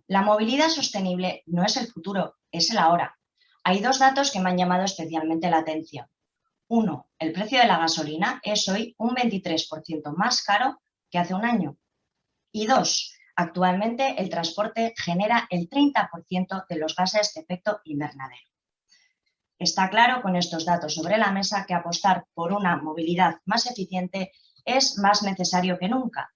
La movilidad sostenible no es el futuro, es el ahora. Hay dos datos que me han llamado especialmente la atención. Uno, el precio de la gasolina es hoy un 23% más caro que hace un año. Y dos, actualmente el transporte genera el 30% de los gases de efecto invernadero. Está claro con estos datos sobre la mesa que apostar por una movilidad más eficiente es más necesario que nunca.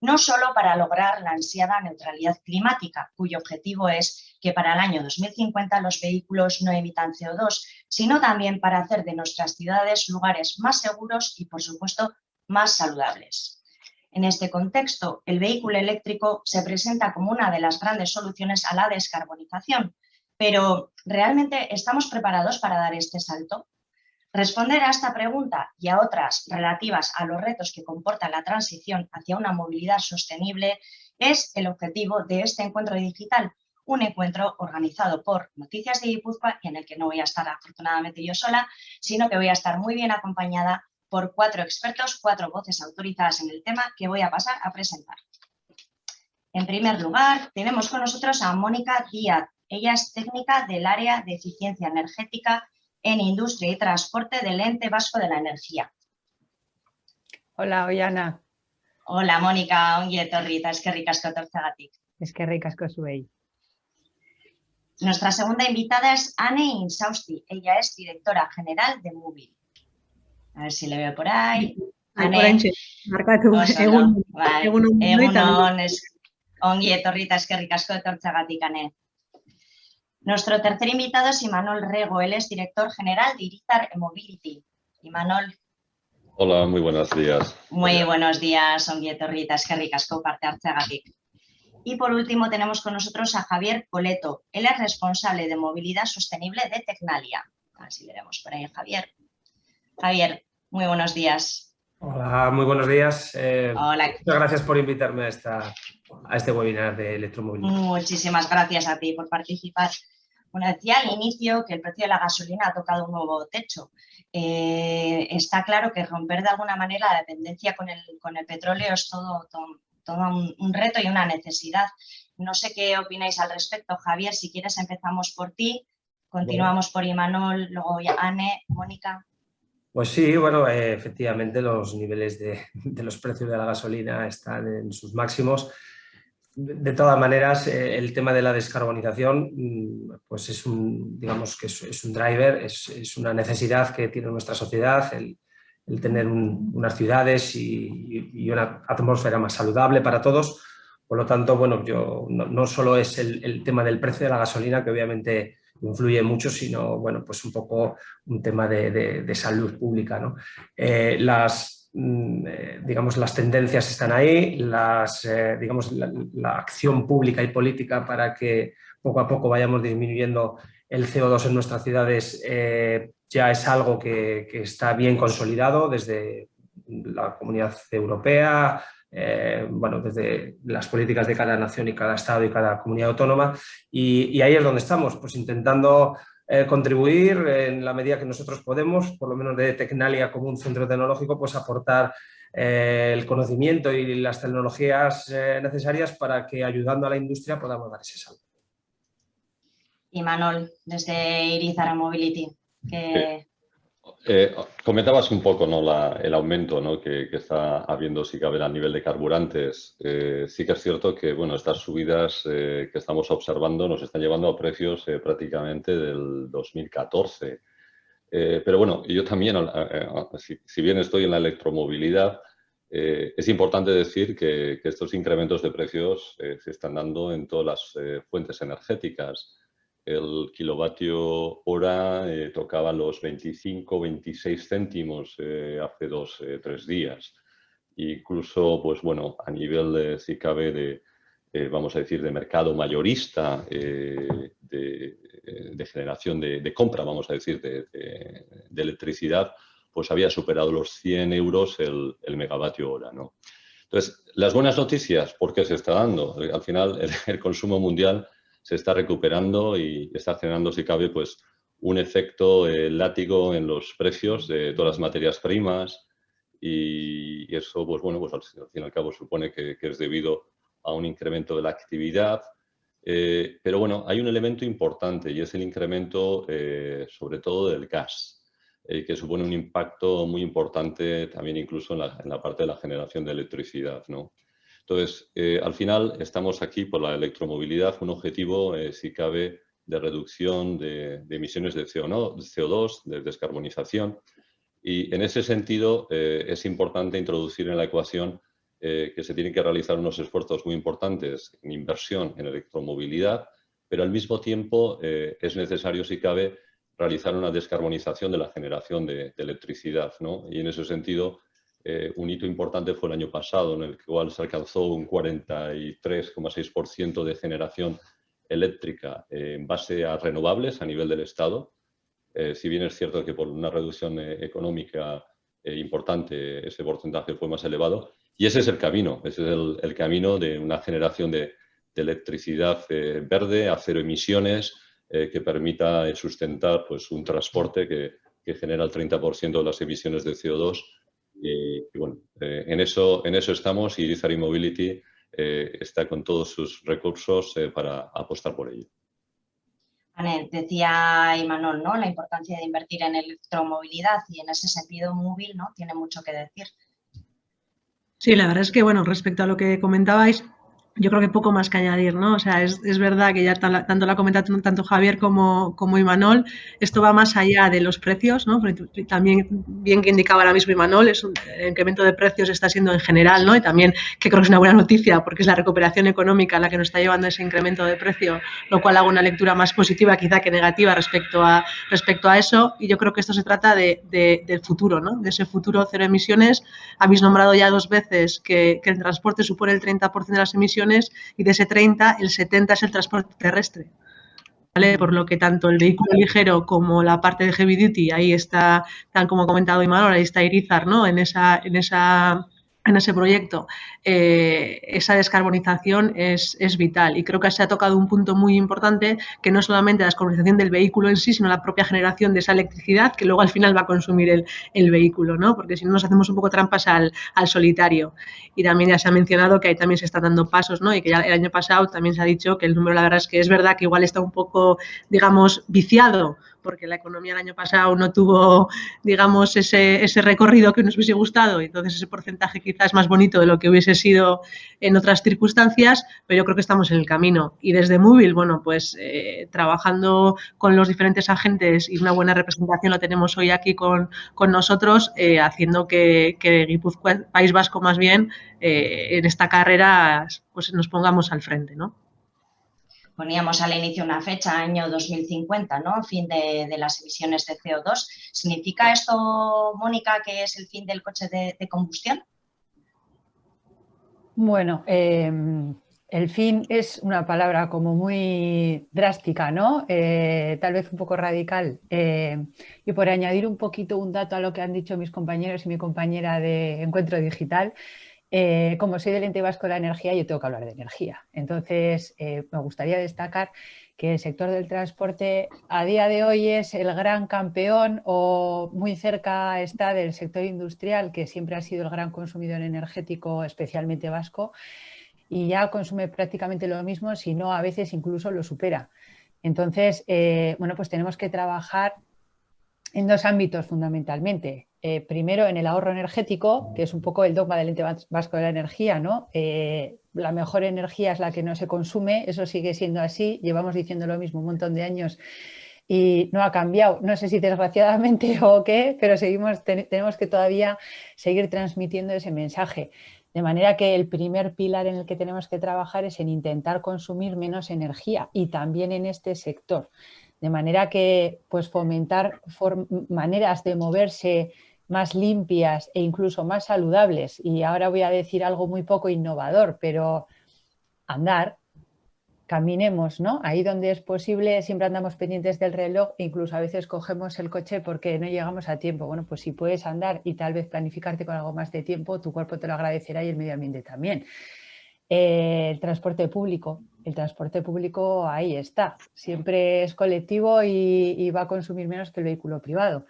No solo para lograr la ansiada neutralidad climática, cuyo objetivo es que para el año 2050 los vehículos no emitan CO2, sino también para hacer de nuestras ciudades lugares más seguros y, por supuesto, más saludables. En este contexto, el vehículo eléctrico se presenta como una de las grandes soluciones a la descarbonización, pero ¿realmente estamos preparados para dar este salto? Responder a esta pregunta y a otras relativas a los retos que comporta la transición hacia una movilidad sostenible es el objetivo de este encuentro digital, un encuentro organizado por Noticias de Guipúzcoa y en el que no voy a estar afortunadamente yo sola, sino que voy a estar muy bien acompañada por 4 expertos, 4 voces autorizadas en el tema que voy a pasar a presentar. En primer lugar, tenemos con nosotros a Mónica Díaz. Ella es técnica del área de eficiencia energética en Industria y Transporte del Ente Vasco de la Energía. Hola, Oiana. Hola, Mónica, ongi etorri, eskerrik asko etortzeagatik. Eskerrik asko zuei. Nuestra segunda invitada es Anne Insausti. Ella es directora general de Mobil. A ver si le veo por ahí. Anne, egunon, ongi etorri, eskerrik asko etortzeagatik, Anne. Nuestro tercer invitado es Imanol Rego. Él es director general de Irizar Mobility. Imanol. Hola, muy buenos días. Muy buenos días, ongi etorri, eskerrik asko parte hartzeagatik. Y por último tenemos con nosotros a Javier Coleto. Él es responsable de movilidad sostenible de Tecnalia. A ver si le vemos por ahí, Javier. Javier, muy buenos días. Hola, muy buenos días. Hola. Muchas gracias por invitarme a este webinar de electromovilidad. Muchísimas gracias a ti por participar. Bueno, decía al inicio que el precio de la gasolina ha tocado un nuevo techo. Está claro que romper de alguna manera la dependencia con el petróleo es todo un reto y una necesidad. No sé qué opináis al respecto. Javier, si quieres empezamos por ti, continuamos por Imanol, luego Anne, Mónica. Pues sí, bueno, efectivamente los niveles de los precios de la gasolina están en sus máximos. De todas maneras, el tema de la descarbonización pues es digamos que es un driver, es una necesidad que tiene nuestra sociedad, el tener unas ciudades y una atmósfera más saludable para todos. Por lo tanto, bueno, no solo es el tema del precio de la gasolina, que obviamente influye mucho, sino, bueno, pues un poco un tema de salud pública, ¿no? Digamos, las tendencias están ahí, digamos, la acción pública y política para que poco a poco vayamos disminuyendo el CO2 en nuestras ciudades ya es algo que está bien consolidado desde la Comunidad Europea, bueno, desde las políticas de cada nación y cada estado y cada comunidad autónoma, y ahí es donde estamos, pues intentando contribuir en la medida que nosotros podemos, por lo menos de Tecnalia como un centro tecnológico, pues aportar el conocimiento y las tecnologías necesarias para que, ayudando a la industria, podamos dar ese salto. Imanol, desde Irizar Mobility. Comentabas un poco, ¿no? el aumento, ¿no? que está habiendo, si cabe, a nivel de carburantes. Sí que es cierto que, bueno, estas subidas que estamos observando nos están llevando a precios prácticamente del 2014. Pero bueno, yo también, si bien estoy en la electromovilidad, es importante decir que estos incrementos de precios se están dando en todas las fuentes energéticas. El kilovatio hora tocaba los 25-26 céntimos hace 2-3 días. Incluso, pues bueno, a nivel, si cabe, vamos a decir, de mercado mayorista, de generación de compra, vamos a decir, de electricidad, pues había superado los 100 euros el megavatio hora, ¿no? Entonces, las buenas noticias, ¿por qué se está dando? Al final, el consumo mundial se está recuperando y está generando, si cabe, pues un efecto látigo en los precios de todas las materias primas, y eso, pues bueno, pues al fin y al cabo supone que es debido a un incremento de la actividad Pero bueno, hay un elemento importante y es el incremento sobre todo del gas, que supone un impacto muy importante también incluso en la parte de la generación de electricidad, ¿no? Entonces, al final estamos aquí por la electromovilidad, un objetivo, si cabe, de reducción de emisiones de CO2, de descarbonización. Y en ese sentido es importante introducir en la ecuación que se tienen que realizar unos esfuerzos muy importantes en inversión en electromovilidad, pero al mismo tiempo es necesario, si cabe, realizar una descarbonización de la generación de electricidad, ¿no? Y en ese sentido, un hito importante fue el año pasado, en el cual se alcanzó un 43,6% de generación eléctrica en base a renovables a nivel del Estado. Si bien es cierto que por una reducción económica importante ese porcentaje fue más elevado. Y ese es el camino, ese es el camino de una generación de electricidad verde, a cero emisiones, que permita sustentar pues, un transporte que genera el 30% de las emisiones de CO2. Y bueno, en eso estamos y Irizar Mobility está con todos sus recursos para apostar por ello. Decía Imanol, ¿no?, la importancia de invertir en electromovilidad y en ese sentido Moovil, ¿no?, tiene mucho que decir. Sí, la verdad es que, bueno, respecto a lo que comentabais, yo creo que poco más que añadir, ¿no? O sea, es verdad que ya tanto lo ha comentado tanto Javier como Imanol, esto va más allá de los precios, ¿no? Porque también, bien que indicaba ahora mismo Imanol, el incremento de precios está siendo en general, ¿no? Y también, que creo que es una buena noticia, porque es la recuperación económica la que nos está llevando ese incremento de precio, lo cual hago una lectura más positiva quizá que negativa respecto a eso. Y yo creo que esto se trata del futuro, ¿no? De ese futuro cero emisiones. Habéis nombrado ya 2 veces que el transporte supone el 30% de las emisiones, y de ese 30, el 70 es el transporte terrestre. ¿Vale? Por lo que tanto el vehículo ligero como la parte de heavy duty, ahí está, tal como ha comentado Imanol, ahí está Irizar, ¿no? En ese proyecto, esa descarbonización es vital, y creo que se ha tocado un punto muy importante, que no es solamente la descarbonización del vehículo en sí, sino la propia generación de esa electricidad que luego al final va a consumir el vehículo, ¿no? Porque si no nos hacemos un poco trampas al solitario. Y también ya se ha mencionado que ahí también se están dando pasos, ¿no? Y que ya el año pasado también se ha dicho que el número, la verdad es que es verdad que igual está un poco, digamos, viciado, porque la economía el año pasado no tuvo, digamos, ese recorrido que nos hubiese gustado, y entonces ese porcentaje quizás es más bonito de lo que hubiese sido en otras circunstancias, pero yo creo que estamos en el camino. Y desde Moovil, bueno, pues trabajando con los diferentes agentes, y una buena representación lo tenemos hoy aquí con nosotros, haciendo que Guipúzcoa, País Vasco más bien, en esta carrera pues nos pongamos al frente, ¿no? Poníamos al inicio una fecha, año 2050, ¿no?, fin de las emisiones de CO2. ¿Significa esto, Mónica, que es el fin del coche de combustión? Bueno, el fin es una palabra como muy drástica, ¿no? Tal vez un poco radical. Y por añadir un poquito un dato a lo que han dicho mis compañeros y mi compañera de Encuentro Digital, como soy del Ente Vasco de la Energía, yo tengo que hablar de energía. Entonces, me gustaría destacar que el sector del transporte a día de hoy es el gran campeón, o muy cerca está del sector industrial, que siempre ha sido el gran consumidor energético, especialmente vasco, y ya consume prácticamente lo mismo, si no a veces incluso lo supera. Entonces, bueno, pues tenemos que trabajar en 2 ámbitos fundamentalmente. Primero, en el ahorro energético, que es un poco el dogma del Ente Vasco de la Energía, ¿no? La mejor energía es la que no se consume, eso sigue siendo así, llevamos diciendo lo mismo un montón de años y no ha cambiado, no sé si desgraciadamente o qué, pero tenemos que todavía seguir transmitiendo ese mensaje. De manera que el primer pilar en el que tenemos que trabajar es en intentar consumir menos energía, y también en este sector. De manera que pues fomentar maneras de moverse más limpias e incluso más saludables. Y ahora voy a decir algo muy poco innovador, pero andar, caminemos, ¿no? Ahí donde es posible, siempre andamos pendientes del reloj, e incluso a veces cogemos el coche porque no llegamos a tiempo. Bueno, pues si puedes andar y tal vez planificarte con algo más de tiempo, tu cuerpo te lo agradecerá y el medio ambiente también. El transporte público ahí está, siempre es colectivo y va a consumir menos que el vehículo privado.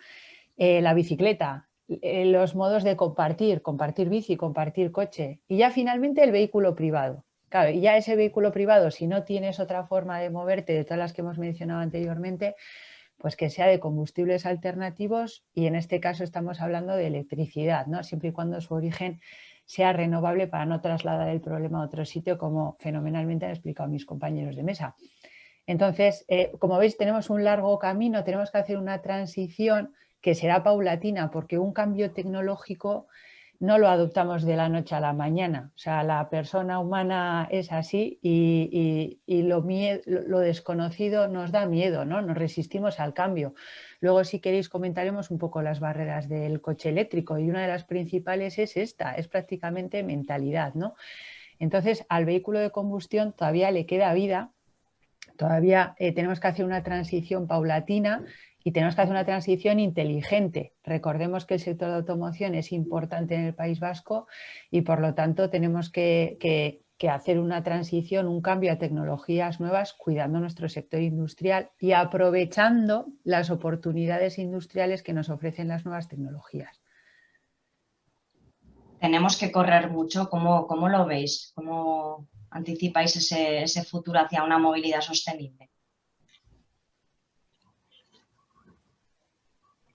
La bicicleta, los modos de compartir bici, compartir coche, y ya finalmente el vehículo privado. Claro, y ya ese vehículo privado, si no tienes otra forma de moverte de todas las que hemos mencionado anteriormente, pues que sea de combustibles alternativos, y en este caso estamos hablando de electricidad, ¿no? Siempre y cuando su origen sea renovable para no trasladar el problema a otro sitio, como fenomenalmente han explicado mis compañeros de mesa. Entonces, como veis, tenemos un largo camino, tenemos que hacer una transición que será paulatina, porque un cambio tecnológico no lo adoptamos de la noche a la mañana. O sea, la persona humana es así y lo desconocido nos da miedo, ¿no? Nos resistimos al cambio. Luego, si queréis, comentaremos un poco las barreras del coche eléctrico, y una de las principales es esta, es prácticamente mentalidad, ¿no? Entonces, al vehículo de combustión todavía le queda vida, todavía tenemos que hacer una transición paulatina y tenemos que hacer una transición inteligente. Recordemos que el sector de automoción es importante en el País Vasco y, por lo tanto, tenemos que hacer una transición, un cambio a tecnologías nuevas, cuidando nuestro sector industrial y aprovechando las oportunidades industriales que nos ofrecen las nuevas tecnologías. Tenemos que correr mucho. ¿Cómo lo veis? ¿Cómo anticipáis ese futuro hacia una movilidad sostenible?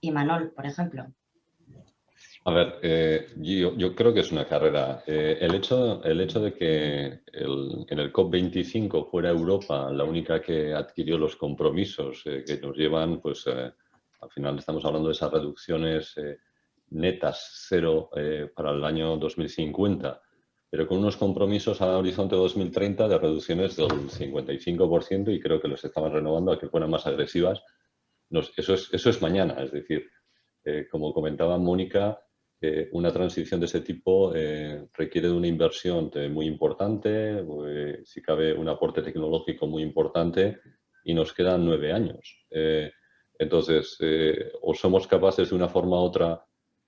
Imanol, por ejemplo. A ver, yo creo que es una carrera. El hecho de que en el COP25 fuera Europa la única que adquirió los compromisos que nos llevan, pues al final estamos hablando de esas reducciones netas cero para el año 2050, pero con unos compromisos a horizonte 2030 de reducciones del 55%, y creo que los estaban renovando a que fueran más agresivas. Eso es mañana, es decir, como comentaba Mónica, una transición de ese tipo requiere de una inversión muy importante, si cabe un aporte tecnológico muy importante, y nos quedan 9 años. Entonces, o somos capaces de una forma u otra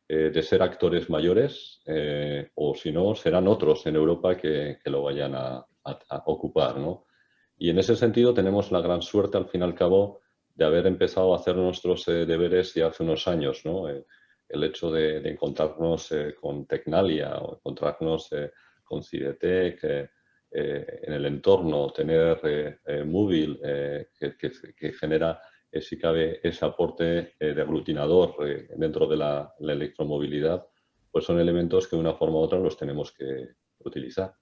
de ser actores mayores, o si no, serán otros en Europa que lo vayan a ocupar, ¿no? Y en ese sentido tenemos la gran suerte, al fin y al cabo, de haber empezado a hacer nuestros deberes ya hace unos años, ¿no? El hecho de encontrarnos con Tecnalia o encontrarnos con Cidetec en el entorno, tener Móvil que genera, si cabe, ese aporte de aglutinador dentro de la electromovilidad, pues son elementos que de una forma u otra los tenemos que utilizar.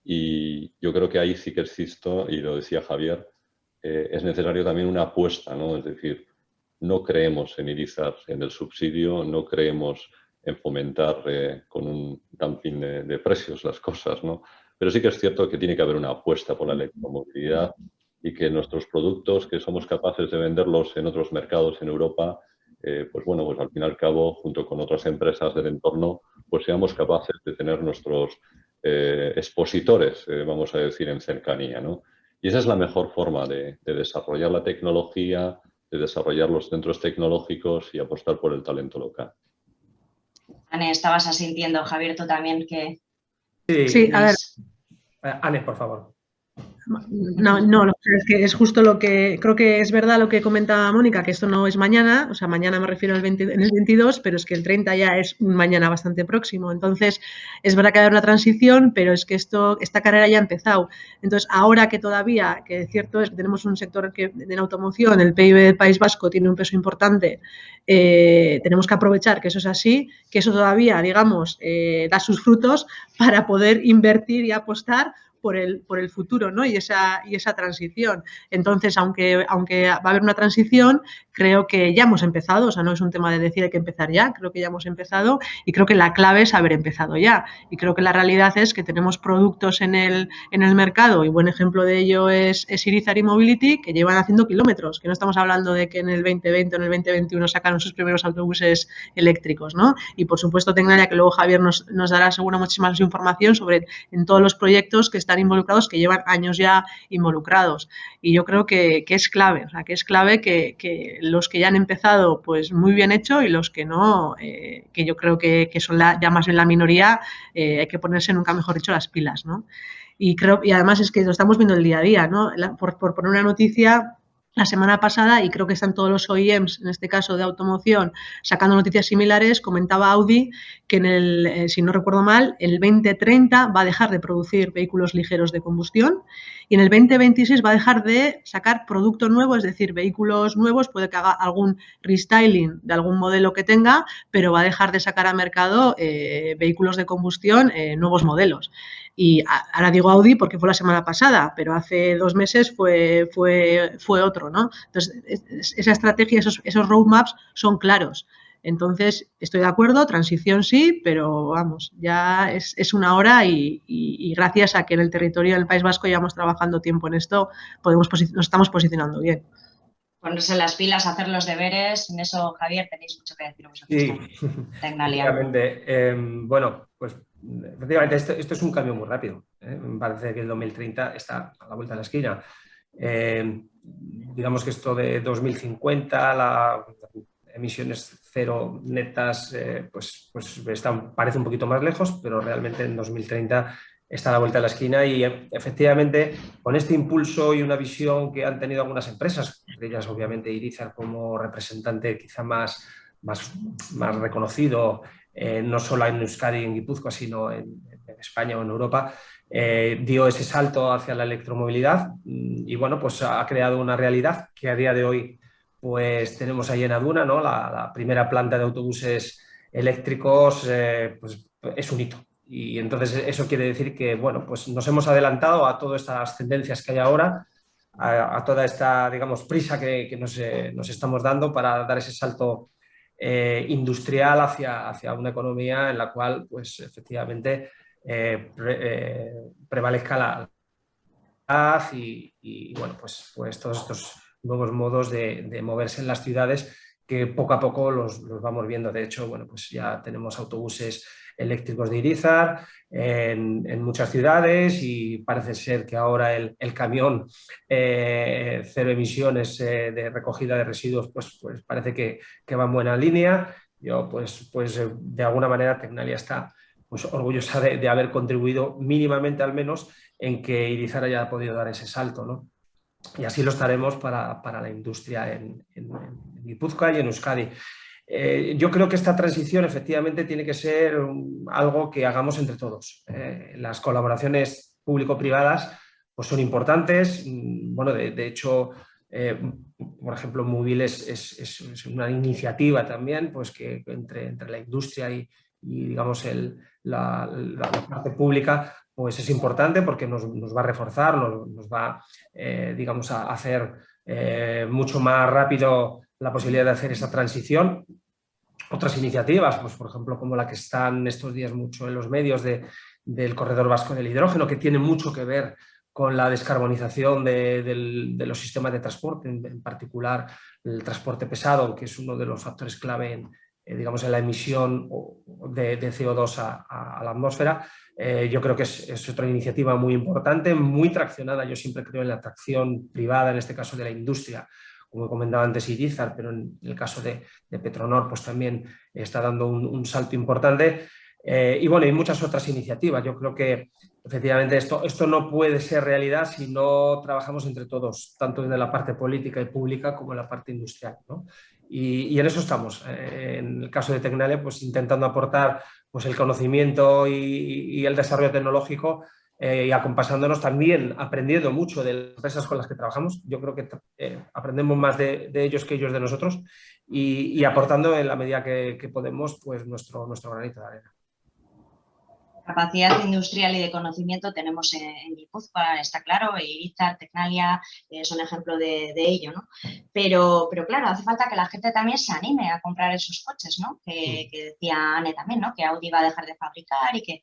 Y yo creo que ahí sí que existo, y lo decía Javier, es necesario también una apuesta, ¿no? Es decir, no creemos en irizar en el subsidio, no creemos en fomentar con un dumping de precios las cosas, ¿no? Pero sí que es cierto que tiene que haber una apuesta por la electromovilidad, y que nuestros productos, que somos capaces de venderlos en otros mercados en Europa, pues bueno, pues al fin y al cabo, junto con otras empresas del entorno, pues seamos capaces de tener nuestros expositores, vamos a decir, en cercanía, ¿no? Y esa es la mejor forma de desarrollar la tecnología, de desarrollar los centros tecnológicos y apostar por el talento local. Ane, estabas asintiendo, Javier, tú también, que... Sí, a ver. Ane, por favor. No, es que es justo lo que creo que es verdad lo que comentaba Mónica, que esto no es mañana, o sea, mañana me refiero en el 22, pero es que el 30 ya es un mañana bastante próximo. Entonces, es verdad que va a haber una transición, pero es que esta carrera ya ha empezado. Entonces, ahora que todavía, que es cierto, es que tenemos un sector que en automoción, el PIB del País Vasco tiene un peso importante, tenemos que aprovechar que eso es así, que eso todavía, digamos, da sus frutos para poder invertir y apostar por el futuro, ¿no? y esa transición. Entonces, aunque va a haber una transición, creo que ya hemos empezado, o sea, no es un tema de decir hay que empezar ya, creo que ya hemos empezado, y creo que la clave es haber empezado ya. Y creo que la realidad es que tenemos productos en el mercado, y buen ejemplo de ello es Irizar y Mobility, que llevan haciendo kilómetros, que no estamos hablando de que en el 2020 o en el 2021 sacaron sus primeros autobuses eléctricos, ¿no? Y, por supuesto, Tecnalia, que luego Javier nos dará seguro muchísima más información sobre en todos los proyectos que están involucrados, que llevan años ya involucrados. Y yo creo que es clave, o sea, que es clave que los que ya han empezado, pues muy bien hecho, y los que no, que yo creo que son ya más en la minoría, hay que ponerse, nunca mejor dicho, las pilas, ¿no? Y además es que lo estamos viendo el día a día, ¿no? Por poner una noticia, la semana pasada, y creo que están todos los OEMs, en este caso de automoción, sacando noticias similares, comentaba Audi que si no recuerdo mal, el 2030 va a dejar de producir vehículos ligeros de combustión y en el 2026 va a dejar de sacar producto nuevo, es decir, vehículos nuevos, puede que haga algún restyling de algún modelo que tenga, pero va a dejar de sacar a mercado vehículos de combustión, nuevos modelos. Y ahora digo Audi porque fue la semana pasada, pero hace 2 meses fue otro, ¿no? Entonces, esa estrategia, esos roadmaps son claros. Entonces, estoy de acuerdo, transición sí, pero vamos, ya es una hora y gracias a que en el territorio del País Vasco llevamos trabajando tiempo en esto, nos estamos posicionando bien. Ponerse las pilas, hacer los deberes, en eso, Javier, tenéis mucho que decir vosotros. Sí, Tecnalia. efectivamente. Bueno, pues efectivamente esto es un cambio muy rápido. Me parece que el 2030 está a la vuelta de la esquina. Digamos que esto de 2050, las emisiones cero netas, pues parece un poquito más lejos, pero realmente en 2030 está a la vuelta de la esquina y efectivamente con este impulso y una visión que han tenido algunas empresas, entre ellas obviamente Irizar como representante quizá más reconocido, no solo en Euskadi y en Guipúzcoa, sino en España o en Europa, dio ese salto hacia la electromovilidad y bueno, pues ha creado una realidad que a día de hoy pues tenemos ahí en Aduna, ¿no? La primera planta de autobuses eléctricos, pues es un hito. Y entonces eso quiere decir que, bueno, pues nos hemos adelantado a todas estas tendencias que hay ahora, a toda esta, digamos, prisa que nos estamos dando para dar ese salto industrial hacia una economía en la cual, pues, efectivamente, prevalezca la paz y bueno, pues todos estos nuevos modos de moverse en las ciudades que poco a poco los vamos viendo. De hecho, bueno, pues ya tenemos autobuses eléctricos de Irizar en muchas ciudades y parece ser que ahora el camión cero emisiones de recogida de residuos pues parece que va en buena línea. Yo pues de alguna manera Tecnalia está pues orgullosa de haber contribuido mínimamente al menos en que Irizar haya podido dar ese salto, ¿no? Y así lo estaremos para la industria en Guipúzcoa y en Euskadi. Yo creo que esta transición efectivamente tiene que ser algo que hagamos entre todos. Las colaboraciones público-privadas pues son importantes. Bueno, de hecho, por ejemplo, Movil es una iniciativa también pues que entre la industria y digamos la parte pública pues es importante porque nos va a reforzar, nos va digamos a hacer mucho más rápido la posibilidad de hacer esa transición. Otras iniciativas, pues por ejemplo como la que están estos días mucho en los medios del Corredor Vasco del Hidrógeno, que tiene mucho que ver con la descarbonización de los sistemas de transporte, en particular el transporte pesado, que es uno de los factores clave digamos, en la emisión de CO2 a la atmósfera. Yo creo que es otra iniciativa muy importante, muy traccionada. Yo siempre creo en la tracción privada, en este caso de la industria, como comentaba antes Irizar, pero en el caso de Petronor pues también está dando un salto importante. Y bueno, hay muchas otras iniciativas. Yo creo que efectivamente esto no puede ser realidad si no trabajamos entre todos, tanto desde la parte política y pública como en la parte industrial, ¿no? Y en eso estamos. En el caso de Tecnalia, pues intentando aportar pues, el conocimiento y el desarrollo tecnológico y acompasándonos también, aprendiendo mucho de las empresas con las que trabajamos. Yo creo que aprendemos más de ellos que ellos de nosotros y aportando en la medida que podemos pues nuestro granito de arena. Capacidad industrial y de conocimiento tenemos en Guipúzcoa, está claro, Irizar, Tecnalia es un ejemplo de ello, ¿no? Pero claro, hace falta que la gente también se anime a comprar esos coches, ¿no? Que decía Anne también, ¿no? Que Audi va a dejar de fabricar y que...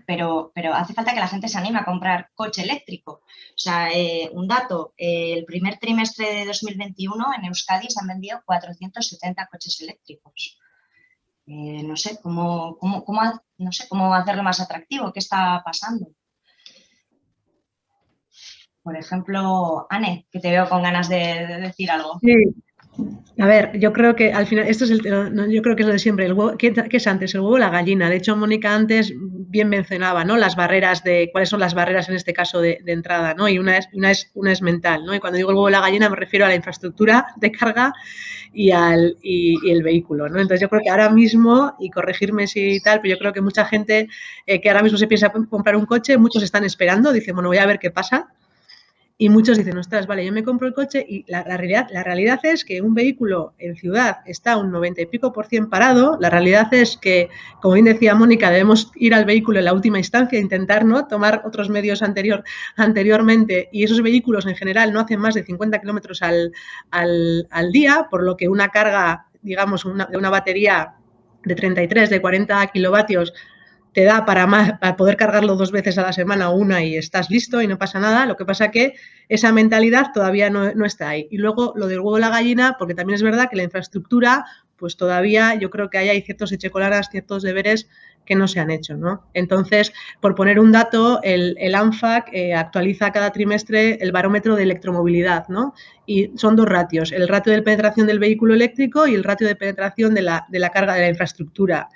pero hace falta que la gente se anime a comprar coche eléctrico. O sea, un dato, el primer trimestre de 2021 en Euskadi se han vendido 470 coches eléctricos. No sé cómo hacerlo más atractivo, qué está pasando. Por ejemplo, Anne, que te veo con ganas de decir algo. Sí, A ver, yo creo que al final, esto es yo creo que es lo de siempre, el huevo, ¿qué es antes, el huevo o la gallina? De hecho, Mónica antes bien mencionaba, ¿no? Las barreras cuáles son las barreras en este caso de entrada, ¿no? Y una es mental, ¿no? Y cuando digo el huevo o la gallina me refiero a la infraestructura de carga y el vehículo, ¿no? Entonces yo creo que ahora mismo, y corregirme si tal, pero yo creo que mucha gente que ahora mismo se piensa comprar un coche, muchos están esperando, dicen, bueno, voy a ver qué pasa. Y muchos dicen, ostras, vale, yo me compro el coche y la realidad es que un vehículo en ciudad está un 90 y pico % parado. La realidad es que, como bien decía Mónica, debemos ir al vehículo en la última instancia, intentar, ¿no?, tomar otros medios anteriormente, y esos vehículos en general no hacen más de 50 kilómetros al día, por lo que una carga, digamos, de una batería de 33, de 40 kilovatios te da para poder cargarlo 2 veces a la semana o una y estás listo y no pasa nada. Lo que pasa que esa mentalidad todavía no está ahí. Y luego lo del huevo y la gallina, porque también es verdad que la infraestructura, pues todavía yo creo que ahí hay ciertos echecolaras, ciertos deberes que no se han hecho, ¿no? Entonces, por poner un dato, el ANFAC actualiza cada trimestre el barómetro de electromovilidad, ¿no? Y son 2 ratios, el ratio de penetración del vehículo eléctrico y el ratio de penetración de la carga de la infraestructura.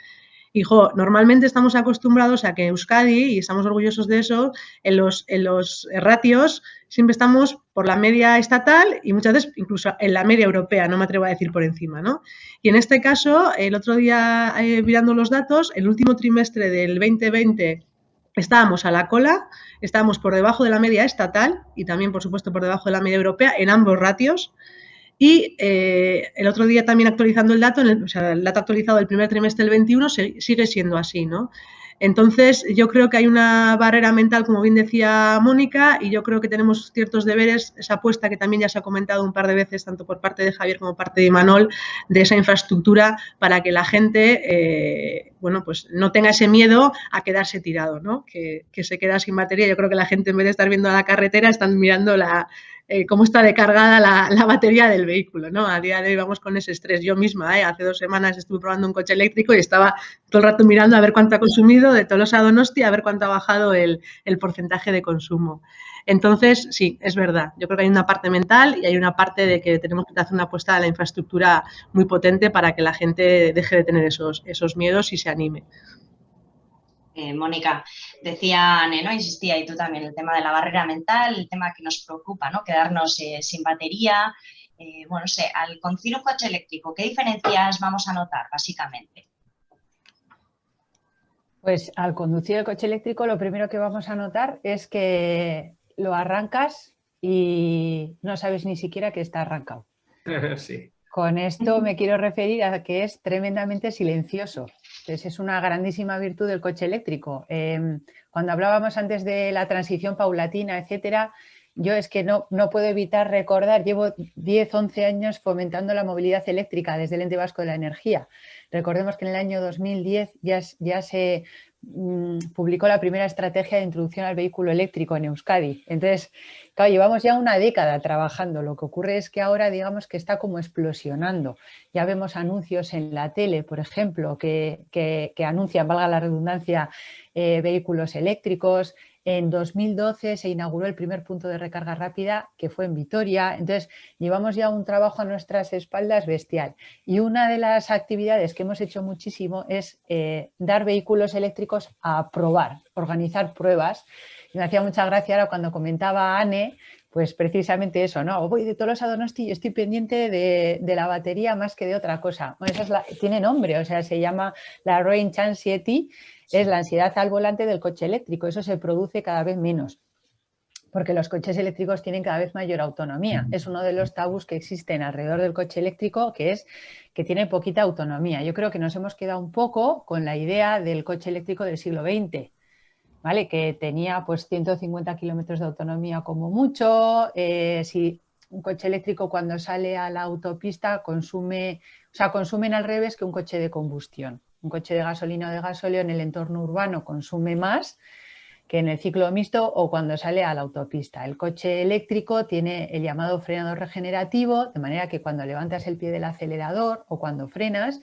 Hijo, normalmente estamos acostumbrados a que Euskadi, y estamos orgullosos de eso, en los ratios siempre estamos por la media estatal y muchas veces incluso en la media europea, no me atrevo a decir por encima, ¿no? Y en este caso, el otro día, mirando los datos, el último trimestre del 2020 estábamos a la cola, estábamos por debajo de la media estatal y también, por supuesto, por debajo de la media europea en ambos ratios. Y el otro día también actualizando el dato, o sea, el dato actualizado del primer trimestre del 21 sigue siendo así, ¿no? Entonces, yo creo que hay una barrera mental, como bien decía Mónica, y yo creo que tenemos ciertos deberes, esa apuesta que también ya se ha comentado un par de veces, tanto por parte de Javier como por parte de Imanol, de esa infraestructura para que la gente, bueno, pues no tenga ese miedo a quedarse tirado, ¿no? Que se queda sin batería. Yo creo que la gente, en vez de estar viendo la carretera, están mirando cómo está cargada la batería del vehículo, ¿no? A día de hoy vamos con ese estrés. Yo misma, hace 2 semanas estuve probando un coche eléctrico y estaba todo el rato mirando a ver cuánto ha consumido de Tolosa a Donosti, a ver cuánto ha bajado el porcentaje de consumo. Entonces, sí, es verdad. Yo creo que hay una parte mental y hay una parte de que tenemos que hacer una apuesta a la infraestructura muy potente para que la gente deje de tener esos miedos y se anime. Mónica, decía Anne, ¿no? Insistía, y tú también, el tema de la barrera mental, el tema que nos preocupa, ¿no? Quedarnos sin batería. Bueno, no sé, al conducir un coche eléctrico, ¿qué diferencias vamos a notar, básicamente? Pues al conducir el coche eléctrico, lo primero que vamos a notar es que lo arrancas y no sabes ni siquiera que está arrancado. Sí. Con esto me quiero referir a que es tremendamente silencioso. Entonces, es una grandísima virtud del coche eléctrico. Cuando hablábamos antes de la transición paulatina, etcétera, yo es que no puedo evitar recordar, llevo 10, 11 años fomentando la movilidad eléctrica desde el Ente Vasco de la Energía. Recordemos que en el año 2010 ya se publicó la primera estrategia de introducción al vehículo eléctrico en Euskadi. Entonces, claro, llevamos ya una década trabajando. Lo que ocurre es que ahora, digamos, que está como explosionando. Ya vemos anuncios en la tele, por ejemplo, que anuncian, valga la redundancia, vehículos eléctricos. En 2012 se inauguró el primer punto de recarga rápida, que fue en Vitoria. Entonces, llevamos ya un trabajo a nuestras espaldas bestial. Y una de las actividades que hemos hecho muchísimo es dar vehículos eléctricos a probar, organizar pruebas. Y me hacía mucha gracia ahora cuando comentaba Anne, pues precisamente eso, ¿no? Voy de Tolosa a Donosti y estoy pendiente de la batería más que de otra cosa. Bueno, tiene nombre, o sea, se llama la Range Anxiety, es la ansiedad al volante del coche eléctrico. Eso se produce cada vez menos, porque los coches eléctricos tienen cada vez mayor autonomía. Es uno de los tabús que existen alrededor del coche eléctrico, que es que tiene poquita autonomía. Yo creo que nos hemos quedado un poco con la idea del coche eléctrico del siglo XX, ¿vale? Que tenía pues 150 kilómetros de autonomía como mucho. Si un coche eléctrico cuando sale a la autopista consumen al revés que un coche de combustión. Un coche de gasolina o de gasóleo en el entorno urbano consume más que en el ciclo mixto o cuando sale a la autopista. El coche eléctrico tiene el llamado frenado regenerativo, de manera que cuando levantas el pie del acelerador o cuando frenas,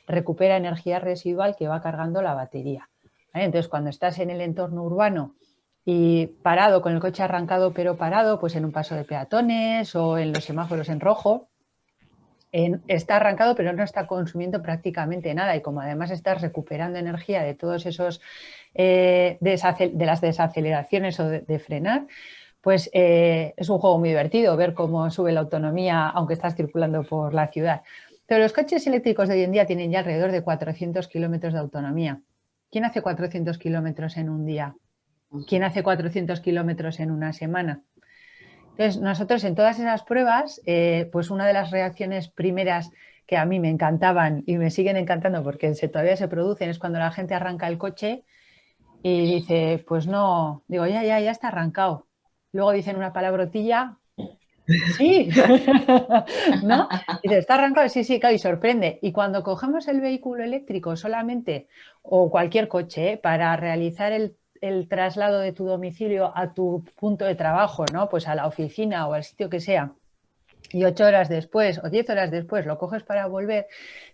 recupera energía residual que va cargando la batería. Entonces, cuando estás en el entorno urbano y parado, con el coche arrancado pero parado, pues en un paso de peatones o en los semáforos en rojo, está arrancado pero no está consumiendo prácticamente nada, y como además estás recuperando energía de todos esos de las desaceleraciones o de frenar, pues es un juego muy divertido ver cómo sube la autonomía aunque estás circulando por la ciudad. Pero los coches eléctricos de hoy en día tienen ya alrededor de 400 kilómetros de autonomía. ¿Quién hace 400 kilómetros en un día? ¿Quién hace 400 kilómetros en una semana? Entonces, nosotros en todas esas pruebas, pues una de las reacciones primeras que a mí me encantaban y me siguen encantando porque todavía se producen es cuando la gente arranca el coche y dice, pues no, digo, ya está arrancado. Luego dicen una palabrotilla, sí, ¿no? Y dice, ¿está arrancado? Sí, claro, y sorprende. Y cuando cogemos el vehículo eléctrico solamente, o cualquier coche, para realizar el traslado de tu domicilio a tu punto de trabajo, ¿no? Pues a la oficina o al sitio que sea, y 8 horas después o 10 horas después lo coges para volver,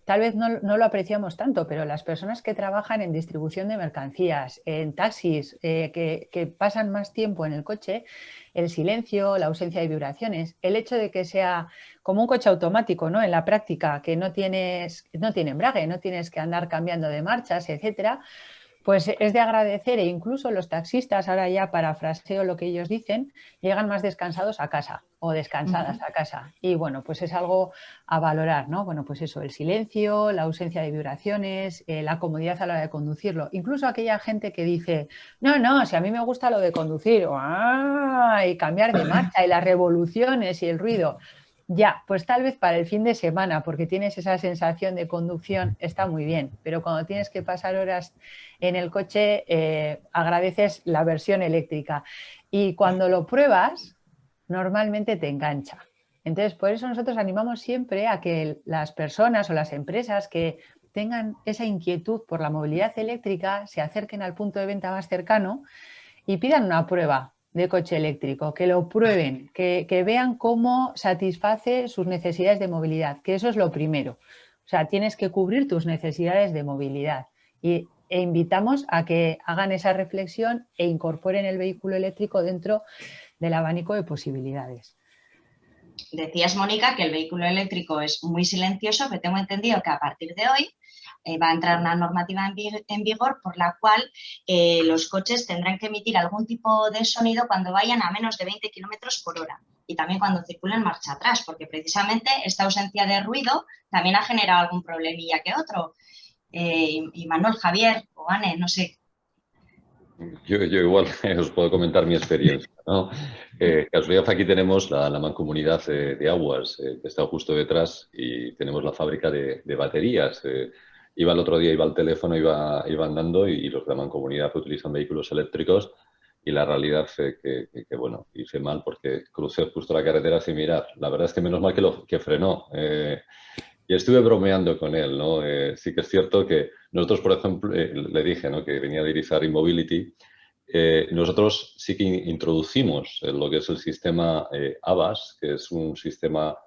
tal vez no lo apreciamos tanto, pero las personas que trabajan en distribución de mercancías, en taxis, que pasan más tiempo en el coche, el silencio, la ausencia de vibraciones, el hecho de que sea como un coche automático, ¿no? En la práctica, que no tiene embrague, no tienes que andar cambiando de marchas, etcétera, pues es de agradecer, e incluso los taxistas, ahora ya parafraseo lo que ellos dicen, llegan más descansados a casa o descansadas a casa. Y bueno, pues es algo a valorar, ¿no? Bueno, pues eso, el silencio, la ausencia de vibraciones, la comodidad a la hora de conducirlo. Incluso aquella gente que dice, no, si a mí me gusta lo de conducir, y cambiar de marcha y las revoluciones y el ruido. Ya, pues tal vez para el fin de semana, porque tienes esa sensación de conducción, está muy bien, pero cuando tienes que pasar horas en el coche, agradeces la versión eléctrica. Y cuando lo pruebas, normalmente te engancha. Entonces, por eso nosotros animamos siempre a que las personas o las empresas que tengan esa inquietud por la movilidad eléctrica se acerquen al punto de venta más cercano y pidan una prueba de coche eléctrico, que lo prueben, que vean cómo satisface sus necesidades de movilidad, que eso es lo primero. O sea, tienes que cubrir tus necesidades de movilidad e invitamos a que hagan esa reflexión e incorporen el vehículo eléctrico dentro del abanico de posibilidades. Decías, Mónica, que el vehículo eléctrico es muy silencioso, pero tengo entendido que a partir de hoy va a entrar una normativa en vigor por la cual los coches tendrán que emitir algún tipo de sonido cuando vayan a menos de 20 kilómetros por hora y también cuando circulen marcha atrás, porque precisamente esta ausencia de ruido también ha generado algún problemilla que otro. Y Manuel, Javier o Anne, no sé. Yo igual os puedo comentar mi experiencia, ¿no? Casualidad, aquí tenemos la mancomunidad de aguas que está justo detrás y tenemos la fábrica de baterías. Iba el otro día, iba al teléfono, iba andando y los de la mancomunidad utilizan vehículos eléctricos y la realidad que bueno, hice mal porque crucé justo la carretera sin mirar. La verdad es que menos mal que frenó. Y estuve bromeando con él, ¿no? Sí que es cierto que nosotros, por ejemplo, le dije, ¿no?, que venía de Irizar Mobility. Nosotros sí que introducimos lo que es el sistema ABAS, que es un sistema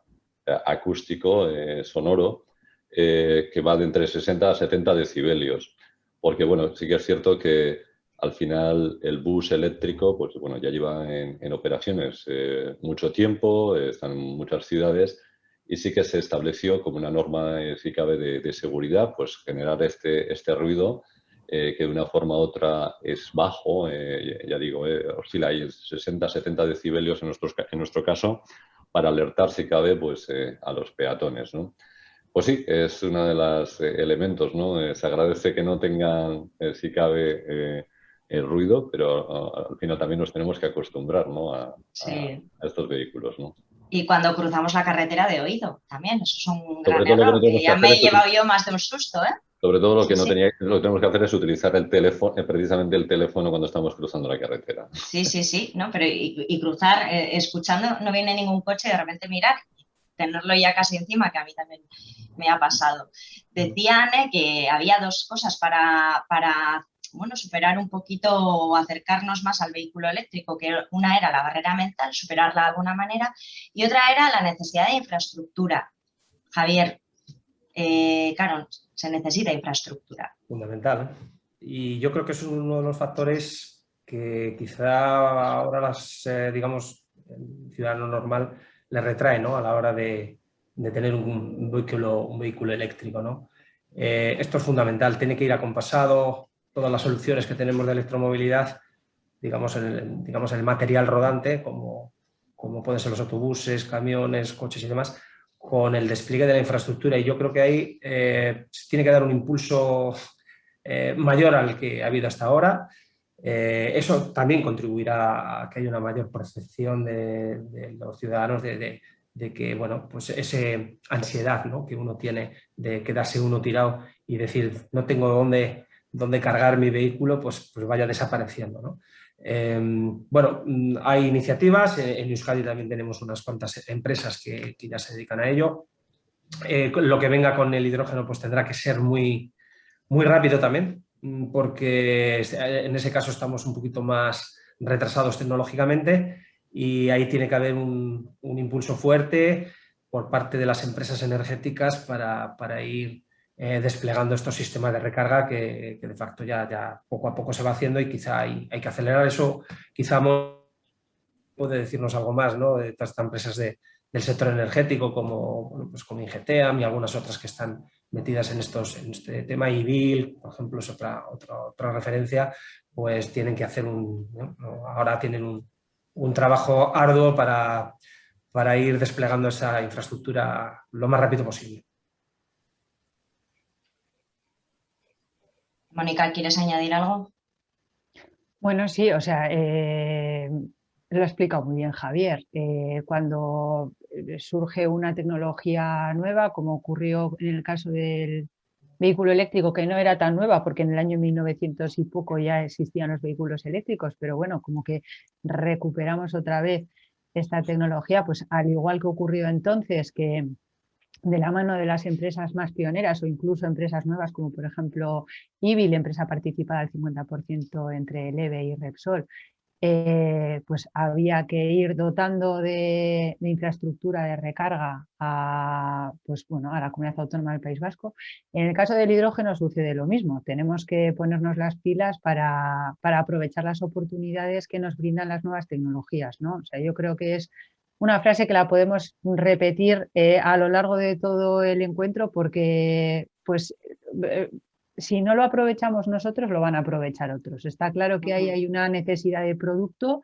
acústico, sonoro, que va de entre 60 a 70 decibelios. Porque, bueno, sí que es cierto que al final el bus eléctrico, pues bueno, ya lleva en operaciones mucho tiempo, están en muchas ciudades. Y sí que se estableció como una norma, si cabe, de seguridad, pues generar este ruido que de una forma u otra es bajo, ya digo, oscila ahí 60-70 decibelios en nuestro caso, para alertar, si cabe, pues a los peatones, ¿no? Pues sí, es uno de los elementos, ¿no? Se agradece que no tengan, si cabe, el ruido, pero al final también nos tenemos que acostumbrar, ¿no?, a estos vehículos, ¿no? Y cuando cruzamos la carretera de oído, también, eso es un Sobre gran todo error, lo que que ya me he llevado yo más de un susto, ¿eh? Sobre todo lo que Sí. lo que tenemos que hacer es utilizar el teléfono, precisamente el teléfono cuando estamos cruzando la carretera. Sí, ¿no? Pero y cruzar escuchando, no viene ningún coche, de repente mirar, tenerlo ya casi encima, que a mí también me ha pasado. Decía Anne que había dos cosas para bueno, superar un poquito o acercarnos más al vehículo eléctrico, que una era la barrera mental, superarla de alguna manera, y otra era la necesidad de infraestructura. Javier, claro, se necesita infraestructura. Fundamental. Y yo creo que es uno de los factores que quizá ahora digamos, el ciudadano normal le retrae, ¿no?, a la hora de tener un vehículo eléctrico, ¿no? Esto es fundamental, tiene que ir acompasado. Todas las soluciones que tenemos de electromovilidad, digamos, el material rodante, como pueden ser los autobuses, camiones, coches y demás, con el despliegue de la infraestructura. Y yo creo que ahí tiene que dar un impulso mayor al que ha habido hasta ahora. Eso también contribuirá a que haya una mayor percepción de los ciudadanos de que, bueno, pues esa ansiedad, ¿no?, que uno tiene de quedarse uno tirado y decir, no tengo dónde cargar mi vehículo, pues vaya desapareciendo, ¿no? Bueno, hay iniciativas. En Euskadi también tenemos unas cuantas empresas que ya se dedican a ello. Lo que venga con el hidrógeno pues tendrá que ser muy rápido también, porque en ese caso estamos un poquito más retrasados tecnológicamente y ahí tiene que haber un impulso fuerte por parte de las empresas energéticas para ir desplegando estos sistemas de recarga que de facto ya poco a poco se va haciendo, y quizá hay que acelerar eso. Quizá puede decirnos algo más, ¿no?, de todas estas empresas del sector energético como Ingeteam y algunas otras que están metidas en este tema. IBIL, por ejemplo, es otra referencia. Pues tienen que hacer ahora tienen un trabajo arduo para ir desplegando esa infraestructura lo más rápido posible. Mónica, ¿quieres añadir algo? Bueno, sí, o sea, lo ha explicado muy bien Javier. Cuando surge una tecnología nueva, como ocurrió en el caso del vehículo eléctrico, que no era tan nueva porque en el año 1900 y poco ya existían los vehículos eléctricos, pero bueno, como que recuperamos otra vez esta tecnología, pues al igual que ocurrió entonces, que de la mano de las empresas más pioneras o incluso empresas nuevas como por ejemplo IBIL, empresa participada al 50% entre el EVE y Repsol, pues había que ir dotando de infraestructura de recarga a la Comunidad Autónoma del País Vasco. En el caso del hidrógeno sucede lo mismo. Tenemos que ponernos las pilas para aprovechar las oportunidades que nos brindan las nuevas tecnologías, ¿no? O sea, yo creo que es una frase que la podemos repetir a lo largo de todo el encuentro, porque si no lo aprovechamos nosotros, lo van a aprovechar otros. Está claro que hay una necesidad de producto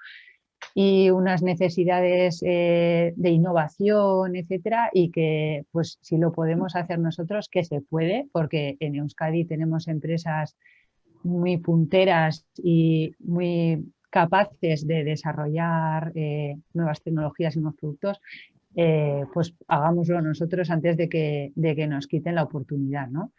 y unas necesidades de innovación, etcétera, y que pues si lo podemos hacer nosotros, que se puede, porque en Euskadi tenemos empresas muy punteras y muy capaces de desarrollar nuevas tecnologías y nuevos productos, pues hagámoslo nosotros antes de que nos quiten la oportunidad, ¿no?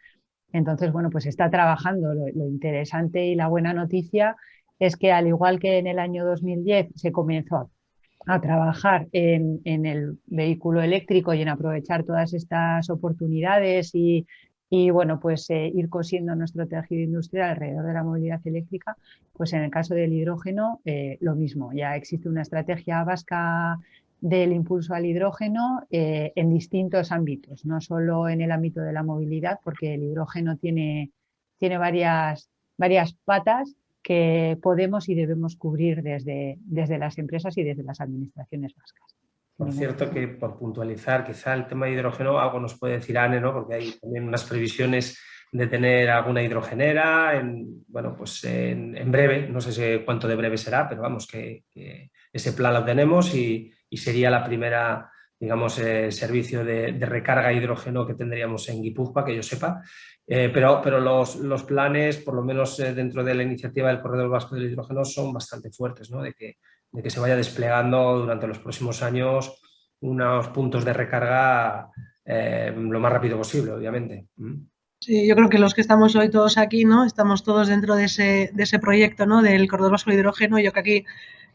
Entonces, bueno, pues está trabajando. Lo interesante y la buena noticia es que, al igual que en el año 2010 se comenzó a trabajar en el vehículo eléctrico y en aprovechar todas estas oportunidades y bueno, pues ir cosiendo nuestro tejido industrial alrededor de la movilidad eléctrica, pues en el caso del hidrógeno lo mismo. Ya existe una estrategia vasca del impulso al hidrógeno en distintos ámbitos, no solo en el ámbito de la movilidad, porque el hidrógeno tiene varias patas que podemos y debemos cubrir desde las empresas y desde las administraciones vascas. Por cierto, que por puntualizar, quizá el tema de hidrógeno, algo nos puede decir Anne, ¿no?, porque hay también unas previsiones de tener alguna hidrogenera en breve. No sé cuánto de breve será, pero vamos, que ese plan lo tenemos y sería la primera, digamos, servicio de recarga de hidrógeno que tendríamos en Guipúzcoa, que yo sepa. Pero los planes, por lo menos dentro de la iniciativa del Corredor Vasco del Hidrógeno, son bastante fuertes, ¿no?, de que se vaya desplegando durante los próximos años unos puntos de recarga lo más rápido posible, obviamente. Sí, yo creo que los que estamos hoy todos aquí, ¿no?, estamos todos dentro de ese proyecto, ¿no?, del Corredor Vasco del Hidrógeno. Yo creo que aquí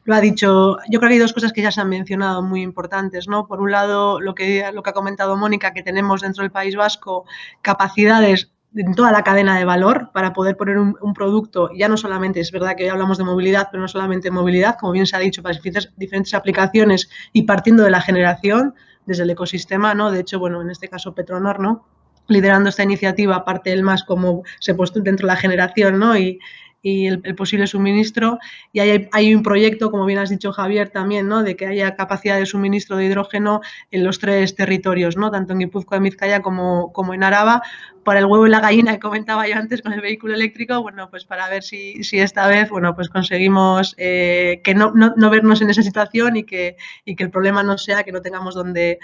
lo ha dicho. Yo creo que hay dos cosas que ya se han mencionado muy importantes, ¿no? Por un lado, lo que ha comentado Mónica, que tenemos dentro del País Vasco capacidades en toda la cadena de valor para poder poner un producto, ya no solamente, es verdad que hoy hablamos de movilidad, pero no solamente movilidad, como bien se ha dicho, para diferentes aplicaciones y partiendo de la generación, desde el ecosistema, ¿no? De hecho, bueno, en este caso Petronor, ¿no?, liderando esta iniciativa, parte del MAS como se puesto dentro de la generación, ¿no?, y y el posible suministro. Y hay un proyecto, como bien has dicho Javier también, ¿no? De que haya capacidad de suministro de hidrógeno en los 3 territorios, ¿no? Tanto en Guipúzcoa, en Vizcaya como en Araba. Para el huevo y la gallina que comentaba yo antes con el vehículo eléctrico, bueno, pues para ver si esta vez, bueno, pues conseguimos que no vernos en esa situación y que el problema no sea que no tengamos dónde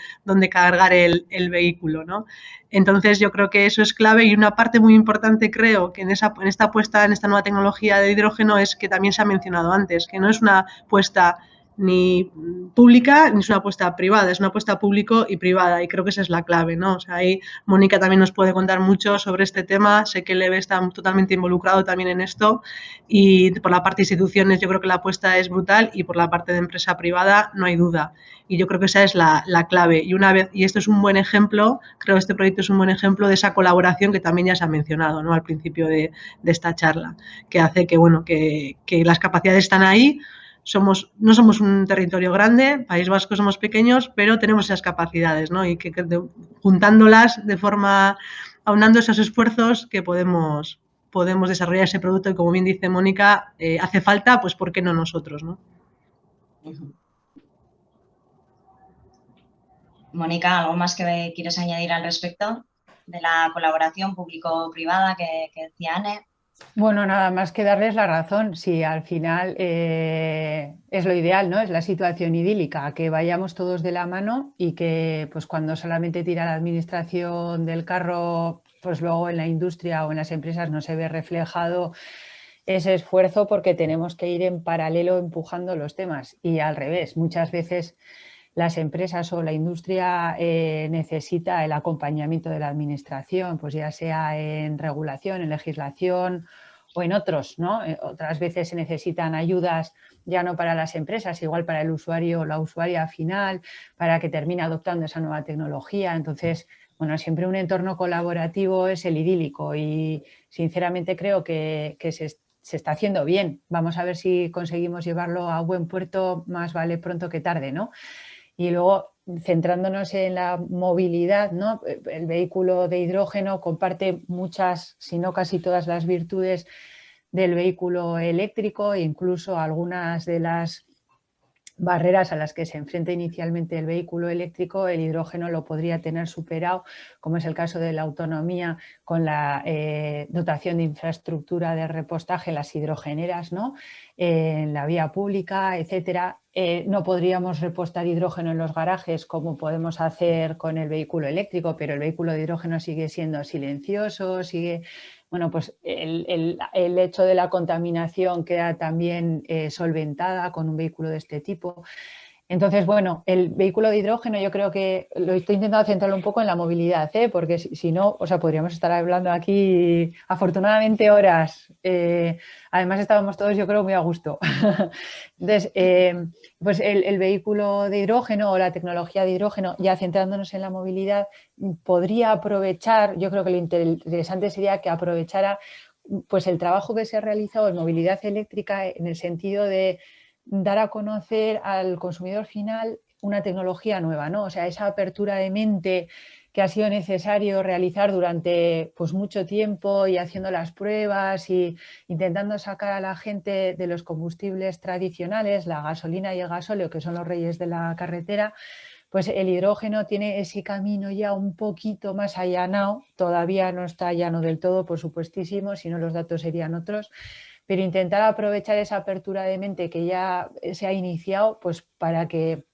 cargar el vehículo, ¿no? Entonces yo creo que eso es clave, y una parte muy importante creo que en esta apuesta, en esta nueva tecnología de hidrógeno, es que también se ha mencionado antes, que no es una apuesta ni pública ni es una apuesta privada, es una apuesta público y privada, y creo que esa es la clave, ¿no? O sea, ahí Mónica también nos puede contar mucho sobre este tema, sé que el EVE está totalmente involucrado también en esto, y por la parte de instituciones yo creo que la apuesta es brutal, y por la parte de empresa privada no hay duda, y yo creo que esa es la clave, y esto es un buen ejemplo, creo que este proyecto es un buen ejemplo de esa colaboración que también ya se ha mencionado, ¿no? Al principio de esta charla, que hace que, bueno, que las capacidades están ahí. No somos un territorio grande, País Vasco somos pequeños, pero tenemos esas capacidades, ¿no? Y que juntándolas aunando esos esfuerzos, que podemos desarrollar ese producto, y como bien dice Mónica, hace falta, pues ¿por qué no nosotros, no? Mónica, ¿algo más que quieres añadir al respecto de la colaboración público-privada que decía Anne? Bueno, nada más que darles la razón. Si al final es lo ideal, ¿no? Es la situación idílica, que vayamos todos de la mano y que pues cuando solamente tira la administración del carro, pues luego en la industria o en las empresas no se ve reflejado ese esfuerzo, porque tenemos que ir en paralelo empujando los temas, y al revés. Muchas veces las empresas o la industria necesita el acompañamiento de la administración, pues ya sea en regulación, en legislación o en otros, ¿no? Otras veces se necesitan ayudas ya no para las empresas, igual para el usuario o la usuaria final, para que termine adoptando esa nueva tecnología. Entonces, bueno, siempre un entorno colaborativo es el idílico, y sinceramente creo que se está haciendo bien. Vamos a ver si conseguimos llevarlo a buen puerto, más vale pronto que tarde, ¿no? Y luego, centrándonos en la movilidad, ¿no? El vehículo de hidrógeno comparte muchas, si no casi todas, las virtudes del vehículo eléctrico, e incluso algunas de las barreras a las que se enfrenta inicialmente el vehículo eléctrico, el hidrógeno lo podría tener superado, como es el caso de la autonomía con la dotación de infraestructura de repostaje, las hidrogeneras, ¿no? En la vía pública, etcétera. No podríamos repostar hidrógeno en los garajes como podemos hacer con el vehículo eléctrico, pero el vehículo de hidrógeno sigue siendo silencioso, bueno, pues el hecho de la contaminación queda también solventada con un vehículo de este tipo. Entonces, bueno, el vehículo de hidrógeno yo creo que lo estoy intentando centrarlo un poco en la movilidad, porque si no, o sea, podríamos estar hablando aquí afortunadamente horas. Además estábamos todos, yo creo, muy a gusto. Entonces, pues el vehículo de hidrógeno o la tecnología de hidrógeno, ya centrándonos en la movilidad, podría aprovechar, yo creo que lo interesante sería que aprovechara pues el trabajo que se ha realizado en movilidad eléctrica, en el sentido de dar a conocer al consumidor final una tecnología nueva, ¿no? O sea, esa apertura de mente que ha sido necesario realizar durante pues, mucho tiempo, y haciendo las pruebas y intentando sacar a la gente de los combustibles tradicionales, la gasolina y el gasóleo, que son los reyes de la carretera. Pues el hidrógeno tiene ese camino ya un poquito más allanado, todavía no está llano del todo, por supuestísimo, si no los datos serían otros, pero intentar aprovechar esa apertura de mente que ya se ha iniciado, pues para que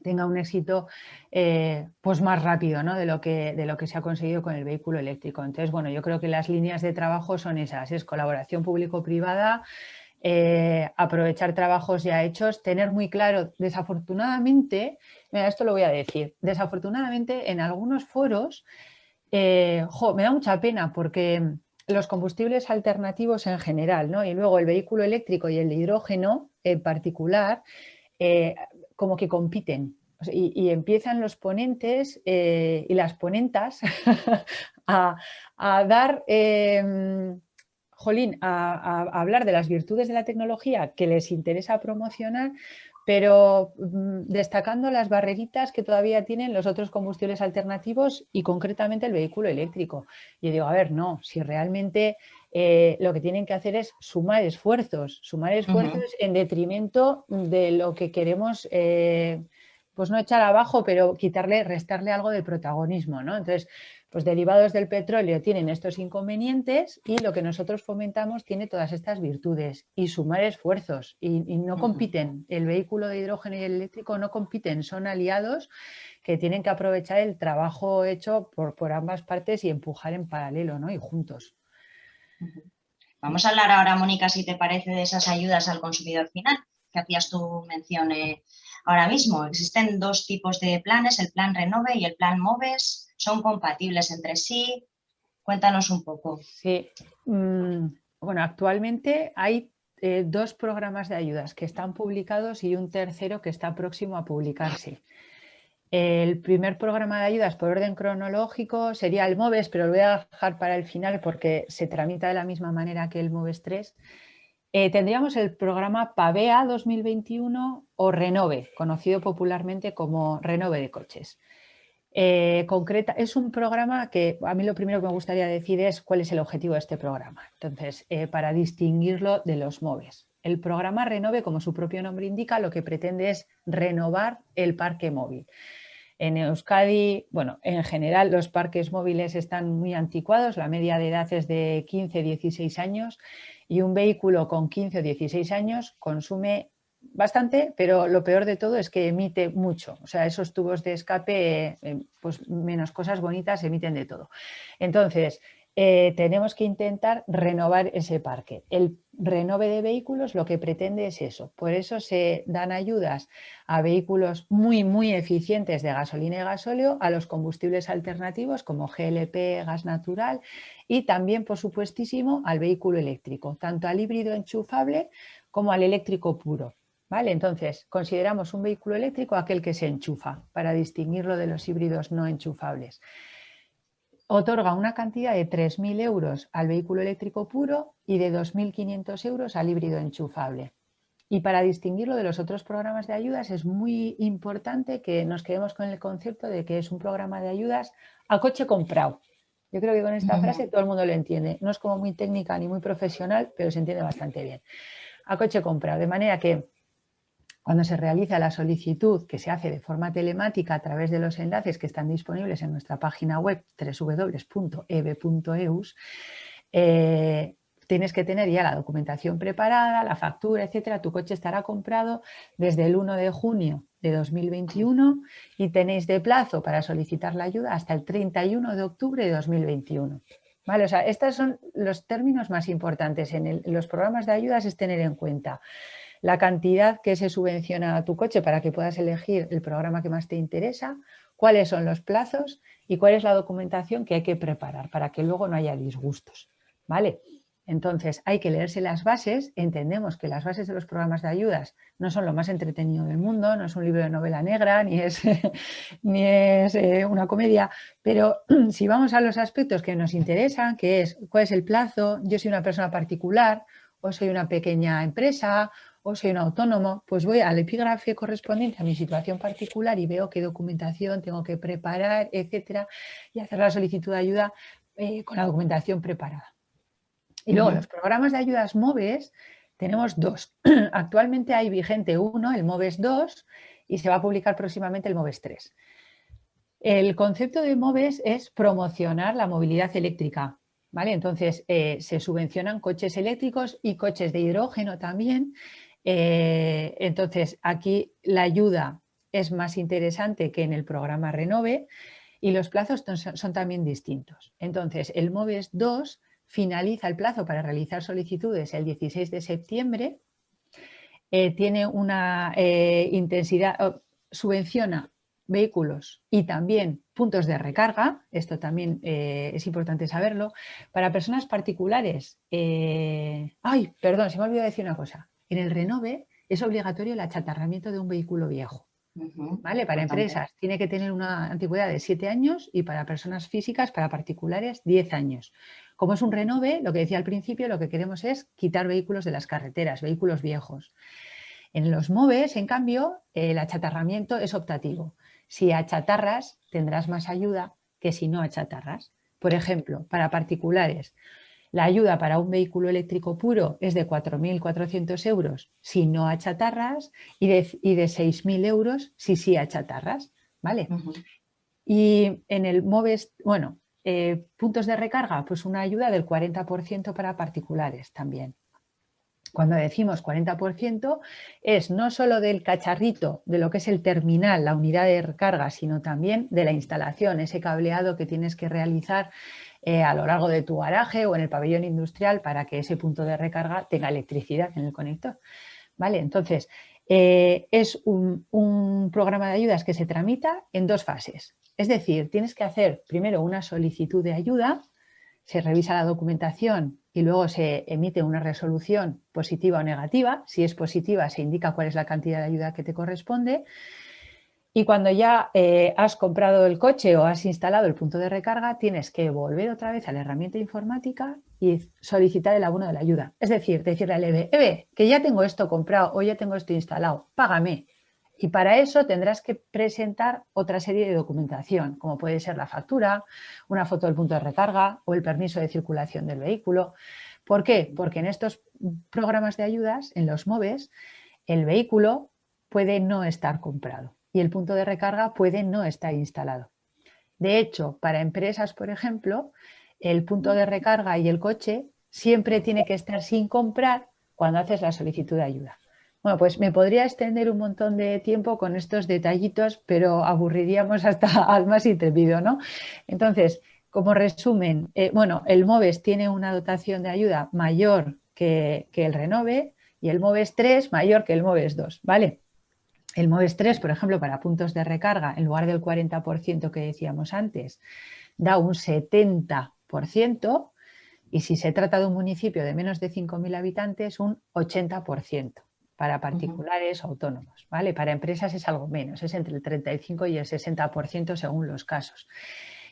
tenga un éxito pues más rápido, ¿no? de lo que se ha conseguido con el vehículo eléctrico. Entonces, bueno, yo creo que las líneas de trabajo son esas, es colaboración público-privada, aprovechar trabajos ya hechos, tener muy claro, desafortunadamente, mira, esto lo voy a decir, desafortunadamente en algunos foros, me da mucha pena, porque los combustibles alternativos en general, ¿no? Y luego el vehículo eléctrico y el de hidrógeno en particular, como que compiten. Y empiezan los ponentes y las ponentas a dar, a hablar de las virtudes de la tecnología que les interesa promocionar, pero destacando las barreritas que todavía tienen los otros combustibles alternativos, y concretamente el vehículo eléctrico. Y yo digo, a ver, no, si realmente lo que tienen que hacer es sumar esfuerzos en detrimento de lo que queremos, pues no echar abajo, pero restarle algo de protagonismo, ¿no? Entonces, pues derivados del petróleo tienen estos inconvenientes y lo que nosotros fomentamos tiene todas estas virtudes y sumar esfuerzos y no compiten. El vehículo de hidrógeno y el eléctrico no compiten, son aliados que tienen que aprovechar el trabajo hecho por ambas partes y empujar en paralelo, ¿no? Y juntos. Vamos a hablar ahora, Mónica, si te parece, de esas ayudas al consumidor final, que hacías tu mención ahora mismo. Existen dos tipos de planes, el plan Renove y el plan Moves. ¿Son compatibles entre sí? Cuéntanos un poco. Sí. Bueno, actualmente hay 2 programas de ayudas que están publicados y un tercero que está próximo a publicarse. El primer programa de ayudas por orden cronológico sería el MOVES, pero lo voy a dejar para el final porque se tramita de la misma manera que el MOVES 3. Tendríamos el programa PAVEA 2021 o Renove, conocido popularmente como Renove de coches. Es un programa que a mí lo primero que me gustaría decir es cuál es el objetivo de este programa. Entonces, para distinguirlo de los MOVES. El programa Renove, como su propio nombre indica, lo que pretende es renovar el parque móvil. En Euskadi, bueno, en general los parques móviles están muy anticuados, la media de edad es de 15-16 años y un vehículo con 15 o 16 años consume bastante, pero lo peor de todo es que emite mucho. O sea, esos tubos de escape, pues menos cosas bonitas, emiten de todo. Entonces, tenemos que intentar renovar ese parque. El Renove de vehículos lo que pretende es eso. Por eso se dan ayudas a vehículos muy, muy eficientes de gasolina y gasóleo, a los combustibles alternativos como GLP, gas natural y también, por supuestísimo, al vehículo eléctrico, tanto al híbrido enchufable como al eléctrico puro. ¿Vale? Entonces, consideramos un vehículo eléctrico aquel que se enchufa para distinguirlo de los híbridos no enchufables. Otorga una cantidad de 3.000 euros al vehículo eléctrico puro y de 2.500 euros al híbrido enchufable. Y para distinguirlo de los otros programas de ayudas es muy importante que nos quedemos con el concepto de que es un programa de ayudas a coche comprado. Yo creo que con esta frase todo el mundo lo entiende. No es como muy técnica ni muy profesional, pero se entiende bastante bien. A coche comprado, de manera que cuando se realiza la solicitud, que se hace de forma telemática a través de los enlaces que están disponibles en nuestra página web www.eve.eus, tienes que tener ya la documentación preparada, la factura, etcétera. Tu coche estará comprado desde el 1 de junio de 2021 y tenéis de plazo para solicitar la ayuda hasta el 31 de octubre de 2021. ¿Vale? O sea, estos son los términos más importantes en los programas de ayudas, es tener en cuenta la cantidad que se subvenciona a tu coche para que puedas elegir el programa que más te interesa, cuáles son los plazos y cuál es la documentación que hay que preparar para que luego no haya disgustos. ¿Vale? Entonces, hay que leerse las bases. Entendemos que las bases de los programas de ayudas no son lo más entretenido del mundo, no es un libro de novela negra, ni es una comedia, pero si vamos a los aspectos que nos interesan, que es cuál es el plazo, yo soy una persona particular o soy una pequeña empresa o soy un autónomo, pues voy al epígrafe correspondiente a mi situación particular y veo qué documentación tengo que preparar, etcétera, y hacer la solicitud de ayuda con la documentación preparada. Y luego los programas de ayudas MOVES tenemos 2. Actualmente hay vigente uno, el MOVES 2, y se va a publicar próximamente el MOVES 3. El concepto de MOVES es promocionar la movilidad eléctrica. ¿Vale? Entonces, se subvencionan coches eléctricos y coches de hidrógeno también. Entonces, aquí la ayuda es más interesante que en el programa Renove y los plazos son también distintos. Entonces, el MOVES 2 finaliza el plazo para realizar solicitudes el 16 de septiembre, tiene una intensidad, subvenciona vehículos y también puntos de recarga, esto también es importante saberlo, para personas particulares. ¡Ay, perdón, se me olvidó decir una cosa! En el Renove es obligatorio el achatarramiento de un vehículo viejo. ¿Vale? Para empresas tiene que tener una antigüedad de 7 años y para personas físicas, para particulares, 10 años. Como es un Renove, lo que decía al principio, lo que queremos es quitar vehículos de las carreteras, vehículos viejos. En los MOVES, en cambio, el achatarramiento es optativo. Si achatarras, tendrás más ayuda que si no achatarras. Por ejemplo, para particulares, La ayuda para un vehículo eléctrico puro es de 4.400 euros si no achatarras y de 6.000 euros si sí achatarras, ¿vale? Y en el MOVES, bueno, puntos de recarga, pues una ayuda del 40% para particulares también. Cuando decimos 40% es no solo del cacharrito, de lo que es el terminal, la unidad de recarga, sino también de la instalación, ese cableado que tienes que realizar a lo largo de tu garaje o en el pabellón industrial para que ese punto de recarga tenga electricidad en el conector. ¿Vale? Entonces, es un programa de ayudas que se tramita en 2 fases. Es decir, tienes que hacer primero una solicitud de ayuda, se revisa la documentación y luego se emite una resolución positiva o negativa. Si es positiva, se indica cuál es la cantidad de ayuda que te corresponde. Y cuando ya has comprado el coche o has instalado el punto de recarga, tienes que volver otra vez a la herramienta informática y solicitar el abono de la ayuda. Es decir, decirle al EVE, que ya tengo esto comprado o ya tengo esto instalado, págame. Y para eso tendrás que presentar otra serie de documentación, como puede ser la factura, una foto del punto de recarga o el permiso de circulación del vehículo. ¿Por qué? Porque en estos programas de ayudas, en los MOVES, el vehículo puede no estar comprado y el punto de recarga puede no estar instalado. De hecho, para empresas, por ejemplo, el punto de recarga y el coche siempre tiene que estar sin comprar cuando haces la solicitud de ayuda. Bueno, pues me podría extender un montón de tiempo con estos detallitos, pero aburriríamos hasta al más intrépido, ¿no? Entonces, como resumen, bueno, el MOVES tiene una dotación de ayuda mayor que el Renove y el MOVES 3 mayor que el MOVES 2, ¿vale? El MOVES 3, por ejemplo, para puntos de recarga, en lugar del 40% que decíamos antes, da un 70%, y si se trata de un municipio de menos de 5.000 habitantes, un 80% para particulares o autónomos, ¿vale? Para empresas es algo menos, es entre el 35 y el 60% según los casos.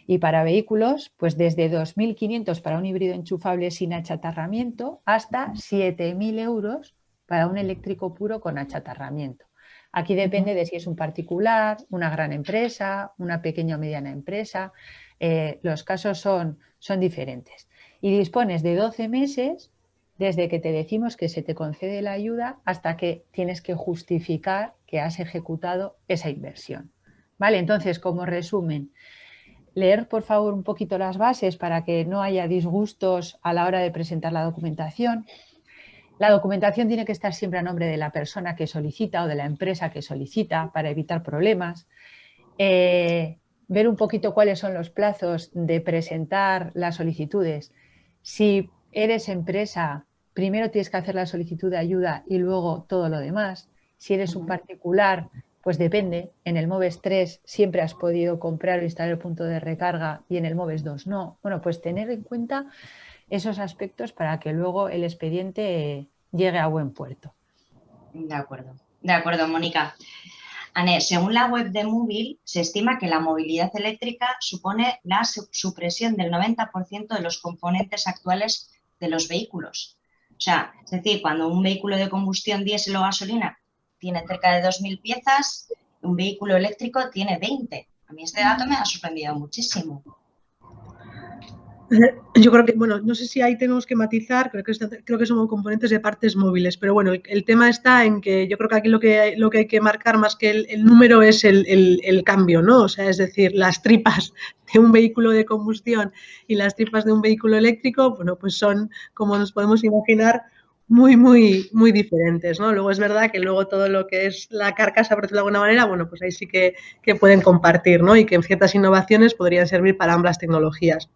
Y para vehículos, pues desde 2.500 para un híbrido enchufable sin achatarramiento hasta 7.000 euros para un eléctrico puro con achatarramiento. Aquí depende de si es un particular, una gran empresa, una pequeña o mediana empresa. Los casos son diferentes. Y dispones de 12 meses desde que te decimos que se te concede la ayuda hasta que tienes que justificar que has ejecutado esa inversión. ¿Vale? Entonces, como resumen, leer por favor un poquito las bases para que no haya disgustos a la hora de presentar la documentación. La documentación tiene que estar siempre a nombre de la persona que solicita o de la empresa que solicita para evitar problemas. Ver un poquito cuáles son los plazos de presentar las solicitudes. Si eres empresa, primero tienes que hacer la solicitud de ayuda y luego todo lo demás. Si eres un particular, pues depende. En el MOVES 3 siempre has podido comprar o instalar el punto de recarga y en el MOVES 2 no. Bueno, pues tener en cuenta esos aspectos para que luego el expediente llegue a buen puerto. De acuerdo, Mónica. Ane, según la web de Móvil, se estima que la movilidad eléctrica supone la supresión del 90% de los componentes actuales de los vehículos. O sea, es decir, cuando un vehículo de combustión diésel o gasolina tiene cerca de 2.000 piezas, un vehículo eléctrico tiene 20. A mí este dato me ha sorprendido muchísimo. Yo creo que, bueno, no sé si ahí tenemos que matizar, creo que son componentes de partes móviles, pero bueno, el tema está en que yo creo que aquí lo que hay que marcar más que el número es el cambio, ¿no? O sea, es decir, las tripas de un vehículo de combustión y las tripas de un vehículo eléctrico, bueno, pues son, como nos podemos imaginar, muy, muy, muy diferentes, ¿no? Luego es verdad que luego todo lo que es la carcasa, por decirlo de alguna manera, bueno, pues ahí sí que pueden compartir, ¿no? Y que en ciertas innovaciones podrían servir para ambas tecnologías.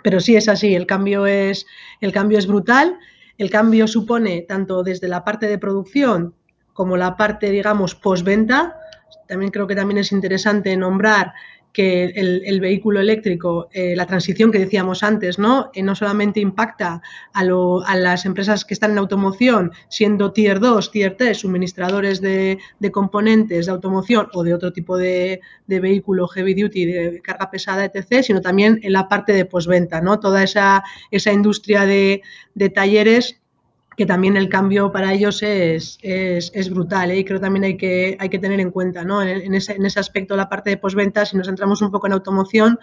Pero sí es así, el cambio es brutal, el cambio supone tanto desde la parte de producción como la parte, digamos, postventa. También creo que también es interesante nombrar que el vehículo eléctrico, la transición que decíamos antes, ¿no? No solamente impacta a las empresas que están en automoción, siendo Tier 2, Tier 3, suministradores de componentes de automoción o de otro tipo de vehículo heavy duty, de carga pesada, etc., sino también en la parte de postventa, ¿no? Toda esa industria de talleres, que también el cambio para ellos es brutal, ¿eh? Y creo que también hay que tener en cuenta, ¿no? En ese aspecto, la parte de postventa, si nos centramos un poco en automoción,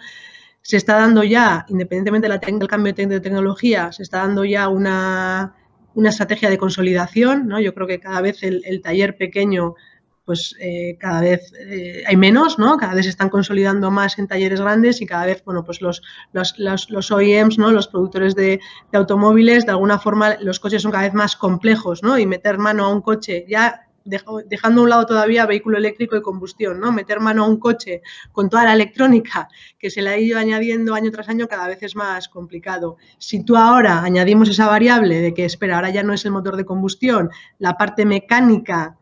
se está dando ya, independientemente del cambio de tecnología, se está dando ya una estrategia de consolidación, ¿no? Yo creo que cada vez el taller pequeño, pues cada vez hay menos, ¿no? Cada vez se están consolidando más en talleres grandes y cada vez, bueno, pues los OEMs, ¿no? Los productores de automóviles, de alguna forma los coches son cada vez más complejos, ¿no? Y meter mano a un coche, ya dejando a un lado todavía vehículo eléctrico y combustión, ¿no? Meter mano a un coche con toda la electrónica que se le ha ido añadiendo año tras año cada vez es más complicado. Si tú ahora añadimos esa variable de que, espera, ahora ya no es el motor de combustión, la parte mecánica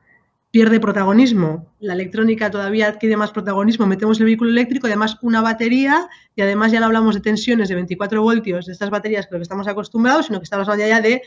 pierde protagonismo, la electrónica todavía adquiere más protagonismo, metemos el vehículo eléctrico y además una batería y además ya no hablamos de tensiones de 24 voltios de estas baterías que lo que estamos acostumbrados, sino que estamos hablando ya de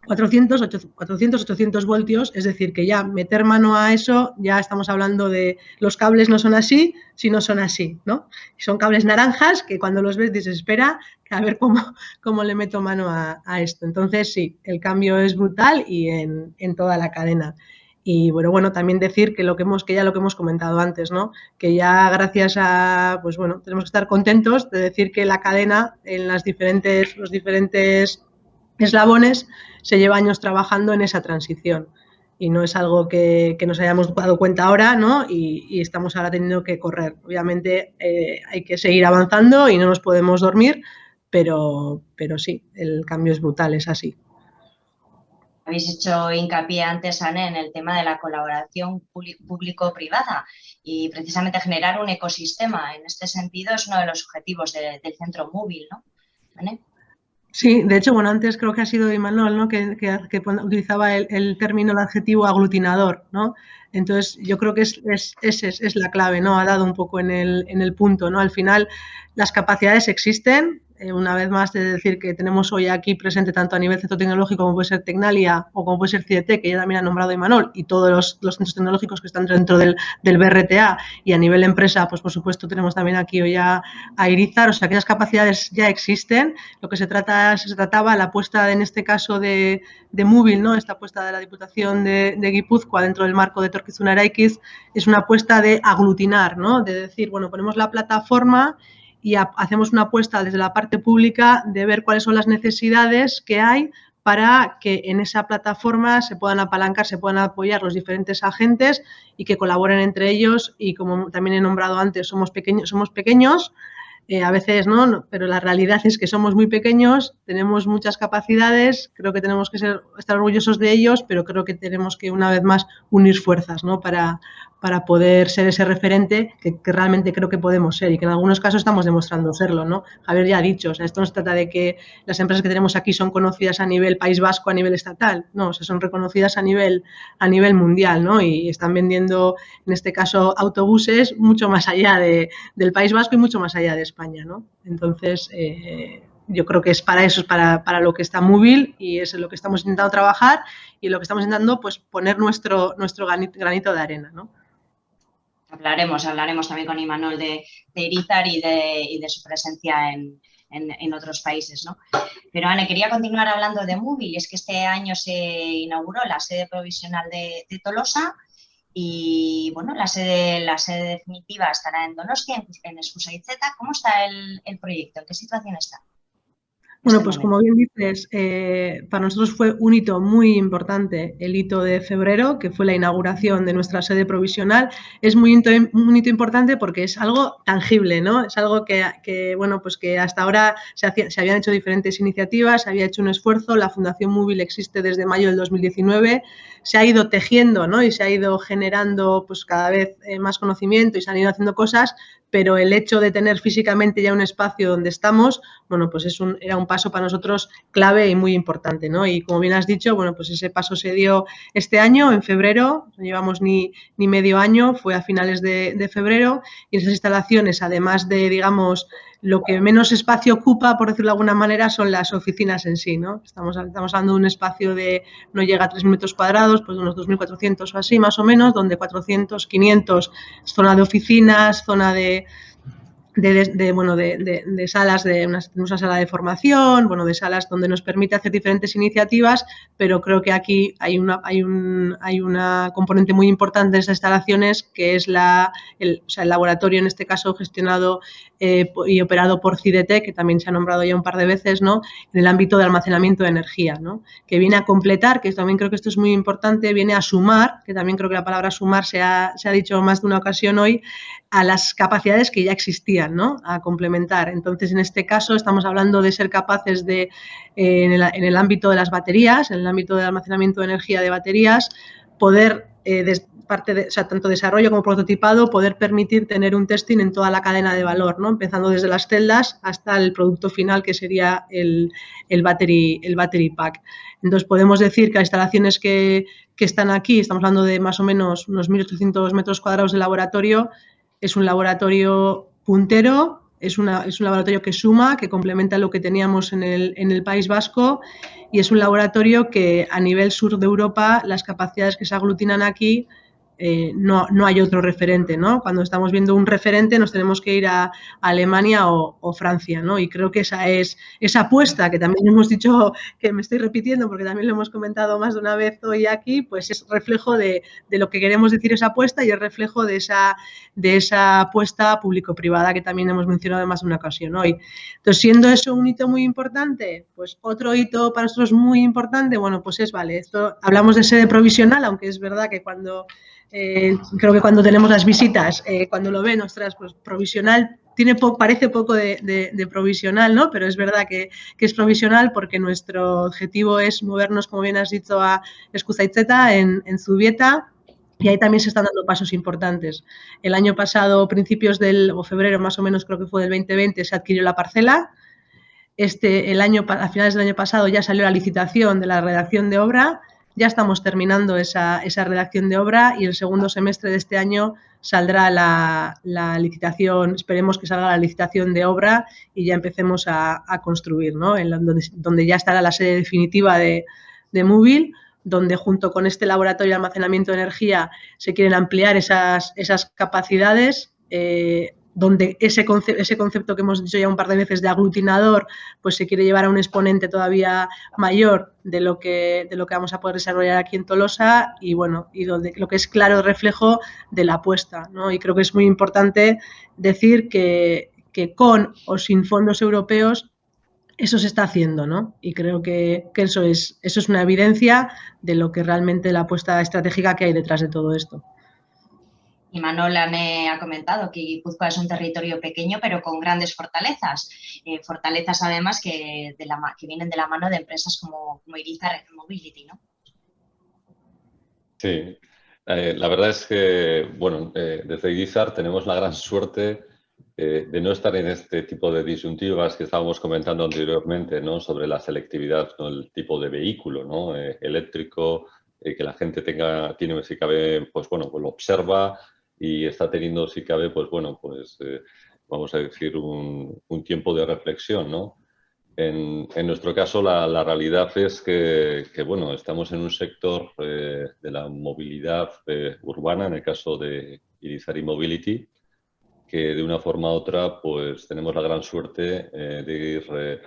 400, 800 voltios, es decir, que ya meter mano a eso, ya estamos hablando de los cables no son así, sino son así, ¿no? Son cables naranjas que cuando los ves dices, espera, a ver cómo le meto mano a esto. Entonces, sí, el cambio es brutal y en toda la cadena. Y bueno, también decir que ya lo que hemos comentado antes, ¿no? Que ya gracias a, pues bueno, tenemos que estar contentos de decir que la cadena en los diferentes eslabones se lleva años trabajando en esa transición y no es algo que nos hayamos dado cuenta ahora, ¿no? Y estamos ahora teniendo que correr. Obviamente hay que seguir avanzando y no nos podemos dormir, pero sí, el cambio es brutal, es así. Habéis hecho hincapié antes, Anne, en el tema de la colaboración público-privada y precisamente generar un ecosistema. En este sentido es uno de los objetivos del Centro Móvil, ¿no? ¿Vale? Sí, de hecho, bueno, antes creo que ha sido Imanol, ¿no? que utilizaba el término, el adjetivo aglutinador, ¿no? Entonces, yo creo que es la clave, ¿no? Ha dado un poco en el punto, ¿no? Al final, las capacidades existen. Una vez más, de decir que tenemos hoy aquí presente tanto a nivel centro tecnológico como puede ser Tecnalia o como puede ser CIETEC, que ya también ha nombrado Imanol, y todos los centros tecnológicos que están dentro del BRTA, y a nivel empresa, pues por supuesto tenemos también aquí hoy a Irizar, o sea que esas capacidades ya existen. Lo que se trataba, la apuesta en este caso de Móvil, ¿no? Esta apuesta de la Diputación de Guipúzcoa dentro del marco de Etorkizuna Eraikiz, es una apuesta de aglutinar, ¿no? De decir, bueno, ponemos la plataforma y hacemos una apuesta desde la parte pública de ver cuáles son las necesidades que hay para que en esa plataforma se puedan apalancar, se puedan apoyar los diferentes agentes y que colaboren entre ellos. Y como también he nombrado antes, somos pequeños, a veces no, pero la realidad es que somos muy pequeños, tenemos muchas capacidades, creo que tenemos que estar orgullosos de ellos, pero creo que tenemos que una vez más unir fuerzas, ¿no? para poder ser ese referente que realmente creo que podemos ser y que en algunos casos estamos demostrando serlo, ¿no? Javier ya ha dicho, o sea, esto no se trata de que las empresas que tenemos aquí son conocidas a nivel País Vasco, a nivel estatal, no, o sea, son reconocidas a nivel mundial, ¿no? Y están vendiendo, en este caso, autobuses mucho más allá del País Vasco y mucho más allá de España, ¿no? Entonces, yo creo que es para eso, es para lo que está Móvil y es lo que estamos intentando trabajar y lo que estamos intentando, pues, poner nuestro granito de arena, ¿no? Hablaremos también con Imanol de Irizar y de su presencia en otros países, ¿no? Pero, Anne, quería continuar hablando de Móvil. Es que este año se inauguró la sede provisional de Tolosa y, bueno, la sede definitiva estará en Donostia, en Eskusaitzeta. ¿Cómo está el proyecto? ¿En qué situación está? Bueno, pues como bien dices, para nosotros fue un hito muy importante, el hito de febrero, que fue la inauguración de nuestra sede provisional. Es un hito importante porque es algo tangible, ¿no? Es algo que bueno, pues que hasta ahora se habían hecho diferentes iniciativas, se había hecho un esfuerzo. La Fundación Móvil existe desde mayo del 2019, se ha ido tejiendo, ¿no? Y se ha ido generando, pues, cada vez más conocimiento y se han ido haciendo cosas, pero el hecho de tener físicamente ya un espacio donde estamos, bueno, pues era un paso para nosotros clave y muy importante, ¿no? Y como bien has dicho, bueno, pues ese paso se dio este año, en febrero, no llevamos ni medio año, fue a finales de febrero, y esas instalaciones, además de, digamos, lo que menos espacio ocupa, por decirlo de alguna manera, son las oficinas en sí, ¿no? Estamos hablando de un espacio de, no llega a 3 metros cuadrados, pues unos 2.400 o así, más o menos, donde 400, 500 zona de oficinas, zona de de salas, de una sala de formación, bueno, de salas donde nos permite hacer diferentes iniciativas, pero creo que aquí hay una componente muy importante de estas instalaciones, que es el laboratorio, en este caso gestionado y operado por CIDETEC, que también se ha nombrado ya un par de veces, ¿no?, en el ámbito de almacenamiento de energía, ¿no?, que viene a completar, que también creo que esto es muy importante, viene a sumar, que también creo que la palabra sumar se ha dicho más de una ocasión hoy, a las capacidades que ya existían, ¿no?, a complementar. Entonces, en este caso, estamos hablando de ser capaces de, en el ámbito de las baterías, en el ámbito del almacenamiento de energía de baterías, poder, tanto desarrollo como prototipado, poder permitir tener un testing en toda la cadena de valor, ¿no?, empezando desde las celdas hasta el producto final, que sería el battery pack. Entonces, podemos decir que las instalaciones que están aquí, estamos hablando de más o menos unos 1.800 metros cuadrados de laboratorio. Es un laboratorio puntero, es un laboratorio que suma, que complementa lo que teníamos en el País Vasco, y es un laboratorio que a nivel sur de Europa, las capacidades que se aglutinan aquí, no hay otro referente, ¿no? Cuando estamos viendo un referente nos tenemos que ir a Alemania o Francia, ¿no? Y creo que esa apuesta, que también hemos dicho, que me estoy repitiendo porque también lo hemos comentado más de una vez hoy aquí, pues es reflejo de lo que queremos decir esa apuesta, y es reflejo de esa apuesta público-privada que también hemos mencionado en más de una ocasión hoy. Entonces, siendo eso un hito muy importante, pues otro hito para nosotros muy importante, bueno, pues vale, esto hablamos de sede provisional, aunque es verdad que creo que cuando tenemos las visitas, cuando lo ven, ostras, pues provisional, parece poco de provisional, ¿no? Pero es verdad que es provisional, porque nuestro objetivo es movernos, como bien has dicho, a Eskuzaitzeta, en Zubieta, y ahí también se están dando pasos importantes. El año pasado, o febrero más o menos, creo que fue del 2020, se adquirió la parcela. A finales del año pasado ya salió la licitación de la redacción de obra. Ya estamos terminando esa redacción de obra, y el segundo semestre de este año saldrá la licitación, esperemos que salga la licitación de obra y ya empecemos a construir, ¿no?, donde ya estará la sede definitiva de Moovil, donde junto con este laboratorio de almacenamiento de energía se quieren ampliar esas capacidades, donde ese concepto que hemos dicho ya un par de veces de aglutinador, pues se quiere llevar a un exponente todavía mayor de lo que vamos a poder desarrollar aquí en Tolosa, y bueno, y lo que es claro reflejo de la apuesta, ¿no? Y creo que es muy importante decir que con o sin fondos europeos eso se está haciendo, ¿no? Y creo que eso es una evidencia de lo que realmente la apuesta estratégica que hay detrás de todo esto. Y Manol ha comentado que Guipúzcoa es un territorio pequeño, pero con grandes fortalezas. Fortalezas, además, que vienen de la mano de empresas como Irizar Mobility, ¿no? Sí, la verdad es que, bueno, desde Irizar tenemos la gran suerte de no estar en este tipo de disyuntivas que estábamos comentando anteriormente, ¿no?, sobre la selectividad, ¿no?, el tipo de vehículo, ¿no?, eléctrico, que la gente tiene, si cabe, pues bueno, pues lo observa y está teniendo, si cabe, pues bueno, pues vamos a decir, un tiempo de reflexión, ¿no? En nuestro caso, la realidad es que, bueno, estamos en un sector de la movilidad urbana, en el caso de Irizar Mobility, que de una forma u otra pues tenemos la gran suerte de ir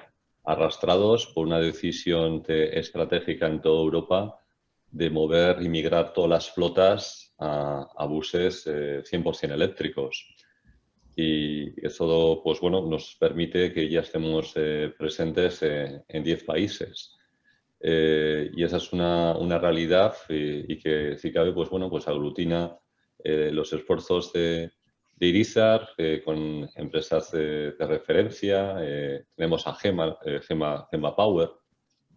arrastrados por una decisión estratégica en toda Europa de mover y migrar todas las flotas a buses 100% eléctricos. Y eso, pues bueno, nos permite que ya estemos presentes en 10 países. Y esa es una realidad y que, si cabe, pues bueno, pues aglutina los esfuerzos de Irizar con empresas de referencia. Tenemos a Gema Power,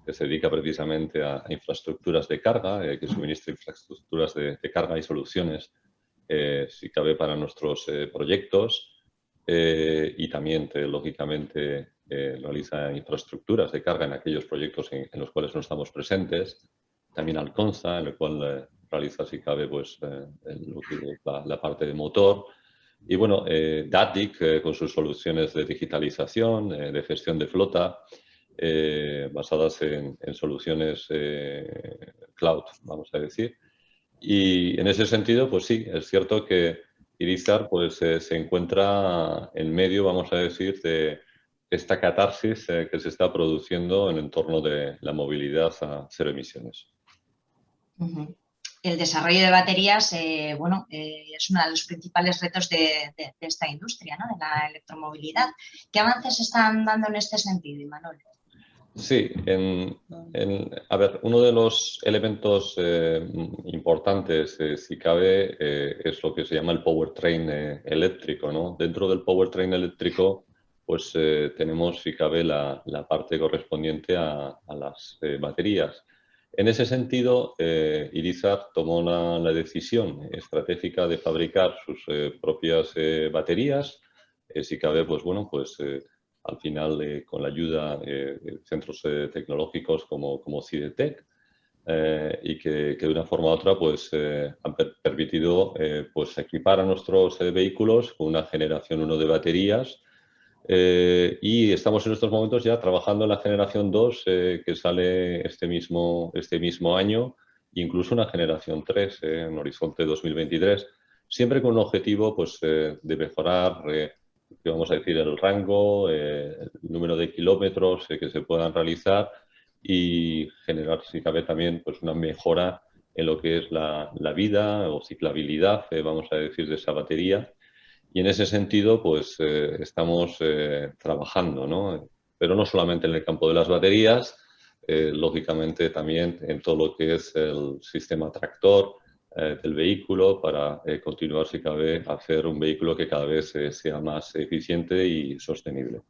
que se dedica precisamente a infraestructuras de carga, que suministra infraestructuras de carga y soluciones, si cabe, para nuestros proyectos. Y también, lógicamente, realiza infraestructuras de carga en aquellos proyectos en los cuales no estamos presentes. También Alconza, en el cual realiza, si cabe, pues, la parte de motor. Y bueno, Datic, con sus soluciones de digitalización, de gestión de flota, basadas en soluciones cloud, vamos a decir. Y en ese sentido, pues sí, es cierto que Irizar pues, se encuentra en medio, vamos a decir, de esta catarsis que se está produciendo en el entorno de la movilidad a cero emisiones. El desarrollo de baterías, bueno, es uno de los principales retos de esta industria, ¿no? De la electromovilidad. ¿Qué avances están dando en este sentido, Imanol? Sí, a ver, uno de los elementos importantes, si cabe, es lo que se llama el powertrain eléctrico, ¿no? Dentro del powertrain eléctrico, pues tenemos, si cabe, la parte correspondiente a las baterías. En ese sentido, Irizar tomó la decisión estratégica de fabricar sus propias baterías. Si cabe, pues bueno, pues al final con la ayuda de centros tecnológicos como CIDETEC y que de una forma u otra pues han permitido pues equipar a nuestros vehículos con una generación 1 de baterías. Y estamos en estos momentos ya trabajando en la generación 2 que sale este mismo año, incluso una generación 3 en horizonte 2023, siempre con un objetivo pues, de mejorar, vamos a decir, el rango, el número de kilómetros que se puedan realizar y generar, si cabe, también pues, una mejora en lo que es la vida o ciclabilidad, vamos a decir, de esa batería. Y en ese sentido, pues estamos trabajando, ¿no? Pero no solamente en el campo de las baterías, lógicamente también en todo lo que es el sistema tractor del vehículo para continuar, si cabe, hacer un vehículo que cada vez sea más eficiente y sostenible.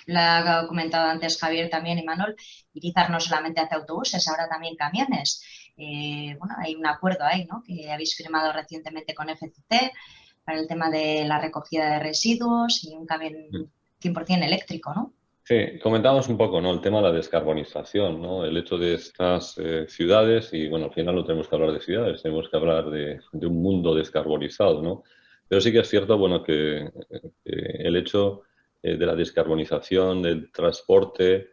Lo ha comentado antes Javier también, Imanol, Irizar no solamente hace autobuses, ahora también camiones. Bueno, hay un acuerdo ahí, ¿no? Que habéis firmado recientemente con FCC para el tema de la recogida de residuos y un camión 100% eléctrico, ¿no? Sí, comentamos un poco, ¿no? El tema de la descarbonización, ¿no? El hecho de estas ciudades, y bueno, al final no tenemos que hablar de ciudades, tenemos que hablar de un mundo descarbonizado, ¿no? Pero sí que es cierto, bueno, que el hecho de la descarbonización del transporte,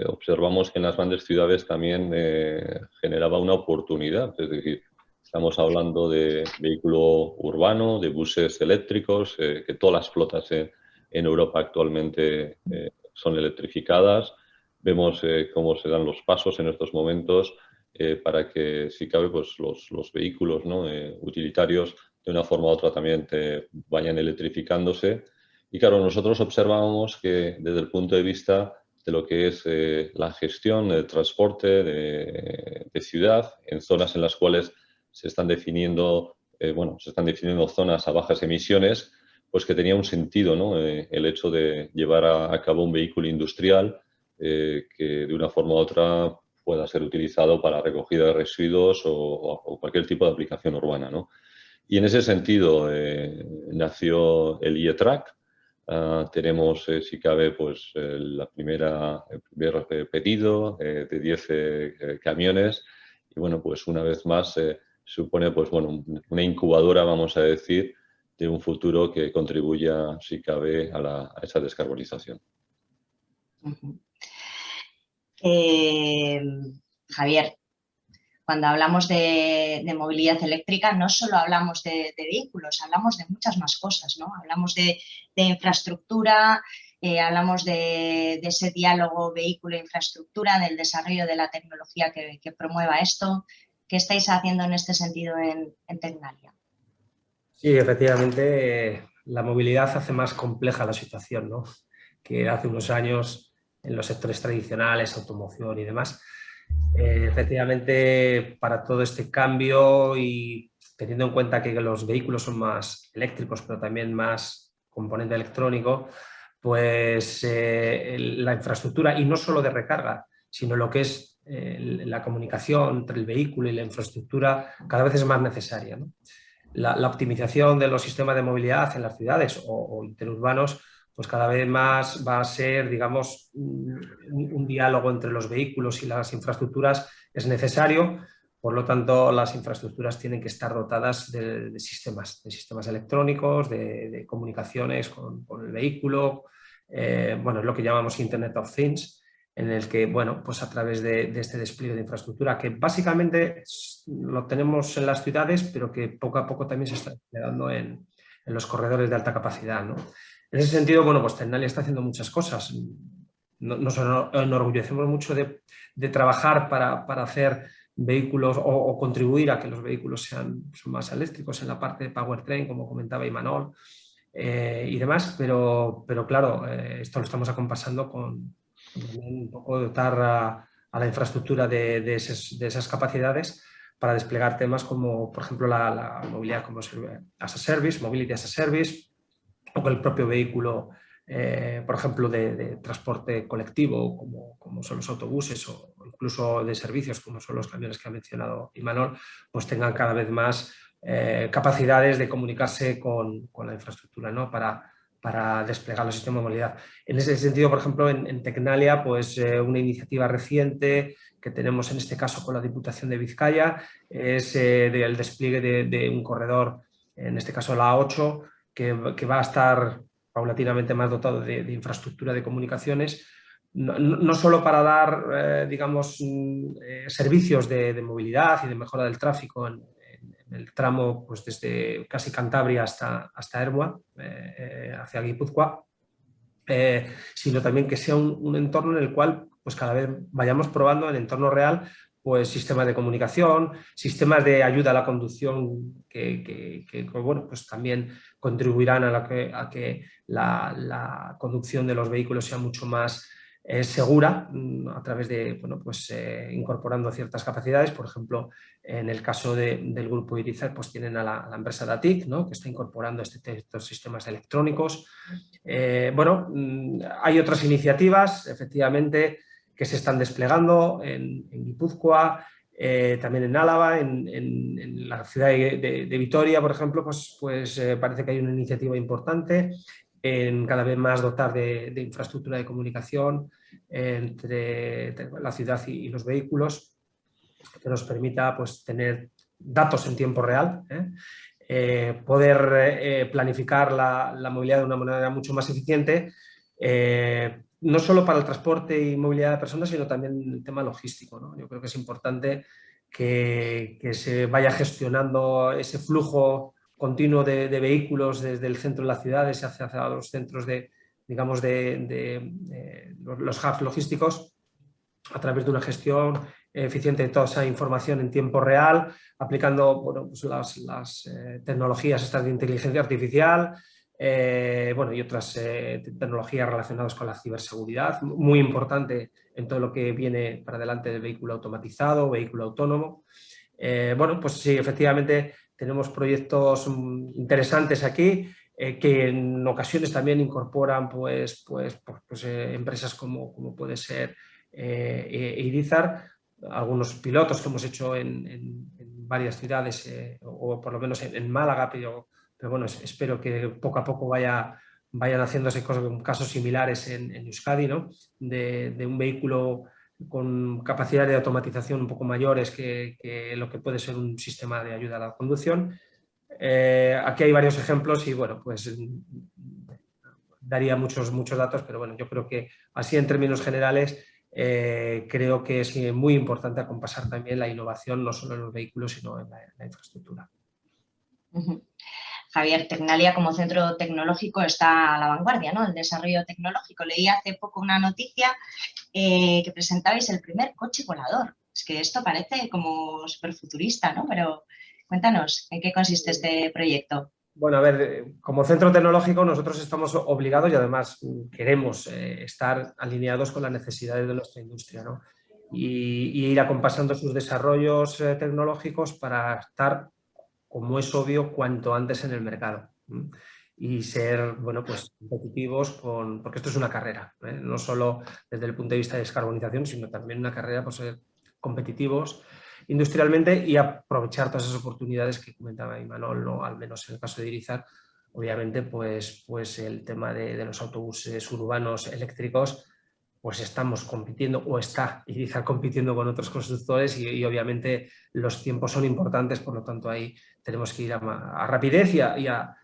observamos que en las grandes ciudades también generaba una oportunidad, es decir, estamos hablando de vehículo urbano, de buses eléctricos, que todas las flotas en Europa actualmente son electrificadas. Vemos cómo se dan los pasos en estos momentos para que, si cabe, pues los vehículos, ¿no? Utilitarios de una forma u otra también vayan electrificándose. Y claro, nosotros observamos que desde el punto de vista de lo que es la gestión del transporte de ciudad, en zonas en las cuales se están definiendo zonas a bajas emisiones, pues que tenía un sentido, ¿no? El hecho de llevar a cabo un vehículo industrial que de una forma u otra pueda ser utilizado para recogida de residuos o cualquier tipo de aplicación urbana, ¿no? Y en ese sentido nació el IETRAC. Tenemos, si cabe, pues el primer pedido de 10 camiones y bueno, pues una vez más supone pues bueno, una incubadora, vamos a decir, de un futuro que contribuya, si cabe, a esa descarbonización. Javier, cuando hablamos de movilidad eléctrica no solo hablamos de vehículos, hablamos de muchas más cosas, ¿no? Hablamos de infraestructura, hablamos de ese diálogo vehículo-infraestructura, del desarrollo de la tecnología que promueva esto. ¿Qué estáis haciendo en este sentido en Tecnalia? Sí, efectivamente, la movilidad hace más compleja la situación, ¿no? Que hace unos años en los sectores tradicionales, automoción y demás. Efectivamente, para todo este cambio y teniendo en cuenta que los vehículos son más eléctricos, pero también más componente electrónico, pues la infraestructura, y no solo de recarga, sino lo que es la comunicación entre el vehículo y la infraestructura, cada vez es más necesaria, ¿no? La optimización de los sistemas de movilidad en las ciudades o interurbanos, pues cada vez más va a ser, digamos, un diálogo entre los vehículos y las infraestructuras es necesario. Por lo tanto, las infraestructuras tienen que estar dotadas de sistemas electrónicos, de comunicaciones con el vehículo. Bueno, es lo que llamamos Internet of Things. en el que, bueno, pues a través de este despliegue de infraestructura, que básicamente lo tenemos en las ciudades, pero que poco a poco también se está desplegando en los corredores de alta capacidad, ¿no? En ese sentido, bueno, pues Tecnalia está haciendo muchas cosas. Nos enorgullecemos mucho de trabajar para hacer vehículos o contribuir a que los vehículos son más eléctricos en la parte de powertrain, como comentaba Imanol, y demás, pero claro, esto lo estamos acompasando con un poco dotar a la infraestructura de esas capacidades para desplegar temas como, por ejemplo, la movilidad como as a service, mobility as a service, o con el propio vehículo, por ejemplo, de transporte colectivo, como son los autobuses, o incluso de servicios, como son los camiones que ha mencionado Imanol, pues tengan cada vez más capacidades de comunicarse con la infraestructura, ¿no? Para desplegar los sistemas de movilidad. En ese sentido, por ejemplo, en Tecnalia, pues una iniciativa reciente que tenemos en este caso con la Diputación de Vizcaya es el despliegue de un corredor, en este caso la A8, que va a estar paulatinamente más dotado de infraestructura de comunicaciones, no solo para dar, digamos, servicios de movilidad y de mejora del tráfico en el tramo, pues desde casi Cantabria hasta Ermua, hacia Guipúzcoa, sino también que sea un entorno en el cual pues cada vez vayamos probando en entorno real pues sistemas de comunicación, sistemas de ayuda a la conducción que bueno, pues también contribuirán a que la conducción de los vehículos sea mucho más segura a través de, bueno, pues incorporando ciertas capacidades. Por ejemplo, en el caso del grupo Irizar, pues tienen a la empresa Datic, ¿no? Que está incorporando estos sistemas electrónicos. Bueno, hay otras iniciativas, efectivamente, que se están desplegando en Guipúzcoa, también en Álava, en la ciudad de Vitoria, por ejemplo, pues parece que hay una iniciativa importante en cada vez más dotar de infraestructura de comunicación entre la ciudad y los vehículos, que nos permita pues tener datos en tiempo real, poder planificar la movilidad de una manera mucho más eficiente, no solo para el transporte y movilidad de personas, sino también el tema logístico, ¿no? Yo creo que es importante que se vaya gestionando ese flujo continuo de vehículos desde el centro de las ciudades hacia los centros digamos, los hubs logísticos, a través de una gestión eficiente de toda esa información en tiempo real, aplicando, bueno, pues las tecnologías estas de inteligencia artificial, bueno, y otras tecnologías relacionadas con la ciberseguridad, muy importante en todo lo que viene para delante del vehículo automatizado, vehículo autónomo. Bueno, pues sí, efectivamente tenemos proyectos interesantes aquí, que en ocasiones también incorporan pues empresas como puede ser Irizar, algunos pilotos que hemos hecho en varias ciudades, o por lo menos en Málaga, pero bueno, espero que poco a poco vayan haciéndose casos similares en Euskadi, ¿no? De un vehículo con capacidades de automatización un poco mayores que lo que puede ser un sistema de ayuda a la conducción. Aquí hay varios ejemplos y bueno, pues daría muchos datos, pero bueno, yo creo que así en términos generales creo que es muy importante acompasar también la innovación no solo en los vehículos, sino en la infraestructura. Javier, Tecnalia como centro tecnológico está a la vanguardia, ¿no? El desarrollo tecnológico. Leí hace poco una noticia que presentabais el primer coche volador. Es que esto parece como súper futurista, ¿no? Pero cuéntanos, ¿en qué consiste este proyecto? Bueno, a ver, como centro tecnológico nosotros estamos obligados y además queremos estar alineados con las necesidades de nuestra industria, ¿no? Y ir acompasando sus desarrollos tecnológicos para estar, como es obvio, cuanto antes en el mercado. Y ser, bueno, pues competitivos porque esto es una carrera, no solo desde el punto de vista de descarbonización, sino también una carrera por ser competitivos industrialmente y aprovechar todas esas oportunidades que comentaba Imanol, ¿no? Al menos en el caso de Irizar, obviamente, pues el tema de los autobuses urbanos eléctricos, pues estamos compitiendo, o está Irizar compitiendo con otros constructores y obviamente los tiempos son importantes, por lo tanto ahí tenemos que ir a rapidez y a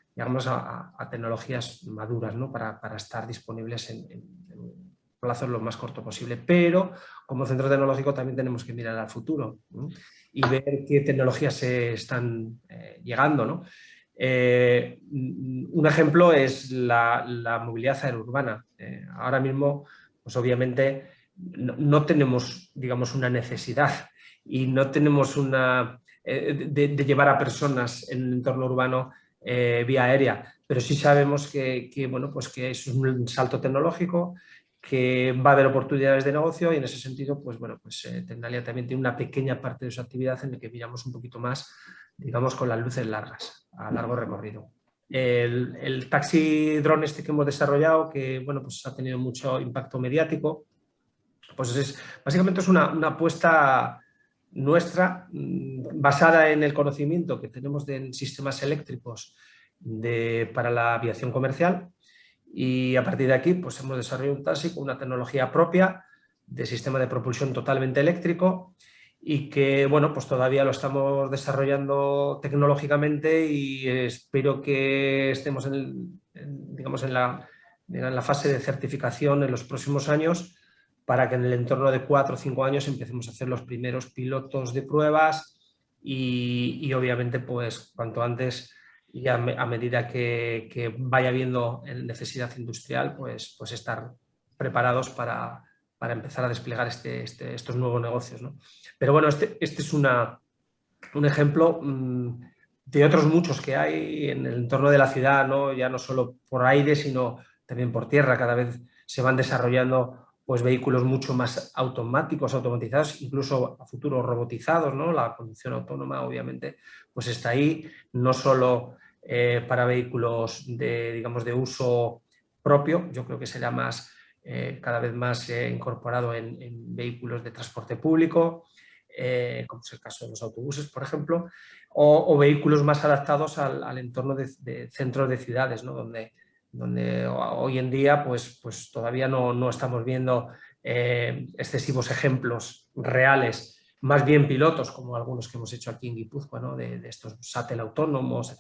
tecnologías maduras, ¿no? Para estar disponibles en plazo lo más corto posible. Pero como centro tecnológico también tenemos que mirar al futuro, ¿no? Y ver qué tecnologías se están llegando, ¿no? Un ejemplo es la movilidad aerourbana. Ahora mismo, pues obviamente, no tenemos, digamos, una necesidad y no tenemos una de llevar a personas en el entorno urbano vía aérea, pero sí sabemos bueno, pues que es un salto tecnológico, que va a haber oportunidades de negocio y en ese sentido, pues bueno, pues Tecnalia también tiene una pequeña parte de su actividad en la que miramos un poquito más, digamos, con las luces largas, a largo recorrido. El taxi drone este que hemos desarrollado, que bueno, pues ha tenido mucho impacto mediático, pues básicamente es una apuesta nuestra basada en el conocimiento que tenemos de sistemas eléctricos para la aviación comercial, y a partir de aquí pues hemos desarrollado un taxi con una tecnología propia de sistema de propulsión totalmente eléctrico y que bueno, pues todavía lo estamos desarrollando tecnológicamente y espero que estemos digamos, en la fase de certificación en los próximos años, para que en el entorno de 4 o 5 años empecemos a hacer los primeros pilotos de pruebas y obviamente pues cuanto antes, y a medida que vaya habiendo necesidad industrial, pues estar preparados para empezar a desplegar estos nuevos negocios, ¿no? Pero bueno, este es un ejemplo de otros muchos que hay en el entorno de la ciudad, ¿no? Ya no solo por aire, sino también por tierra. Cada vez se van desarrollando pues vehículos mucho más automáticos, automatizados, incluso a futuro robotizados, ¿no? La conducción autónoma, obviamente, pues está ahí, no solo para vehículos digamos, de uso propio. Yo creo que será cada vez más incorporado en vehículos de transporte público, como es el caso de los autobuses, por ejemplo, o vehículos más adaptados al entorno de centros de ciudades, ¿no? Donde hoy en día pues todavía no estamos viendo excesivos ejemplos reales, más bien pilotos, como algunos que hemos hecho aquí en Guipúzcoa, ¿no? de estos shuttle autónomos,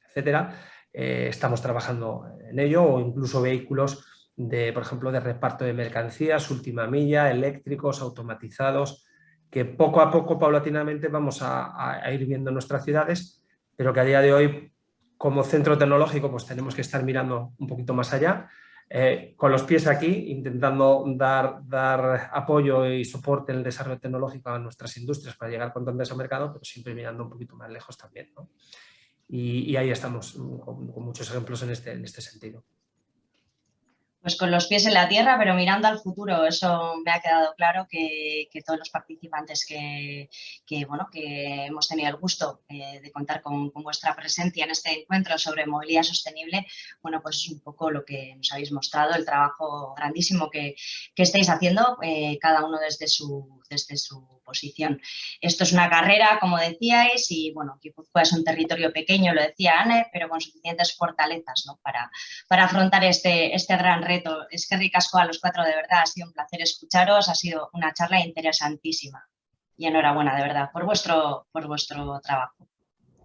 etcétera. Estamos trabajando en ello, o incluso vehículos por ejemplo, de reparto de mercancías, última milla, eléctricos, automatizados, que poco a poco, paulatinamente, vamos a ir viendo en nuestras ciudades, pero que a día de hoy, como centro tecnológico, pues tenemos que estar mirando un poquito más allá, con los pies aquí, intentando dar apoyo y soporte en el desarrollo tecnológico a nuestras industrias para llegar cuanto antes al mercado, pero siempre mirando un poquito más lejos también, ¿no? Y ahí estamos, con muchos ejemplos en este sentido. Pues con los pies en la tierra, pero mirando al futuro. Eso me ha quedado claro que todos los participantes que hemos tenido el gusto de contar con vuestra presencia en este encuentro sobre movilidad sostenible, bueno, pues es un poco lo que nos habéis mostrado, el trabajo grandísimo que estáis haciendo, cada uno desde su posición. Esto es una carrera, como decíais, y bueno, Guipúzcoa es un territorio pequeño, lo decía Anne, pero con suficientes fortalezas, ¿no? para afrontar este gran reto. Es que ricasco a los cuatro, de verdad, ha sido un placer escucharos, ha sido una charla interesantísima y enhorabuena, de verdad, por vuestro trabajo.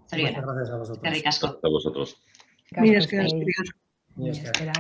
Muchas gracias a vosotros. Es que ricasco. A vosotros. Mila esker. Mila esker.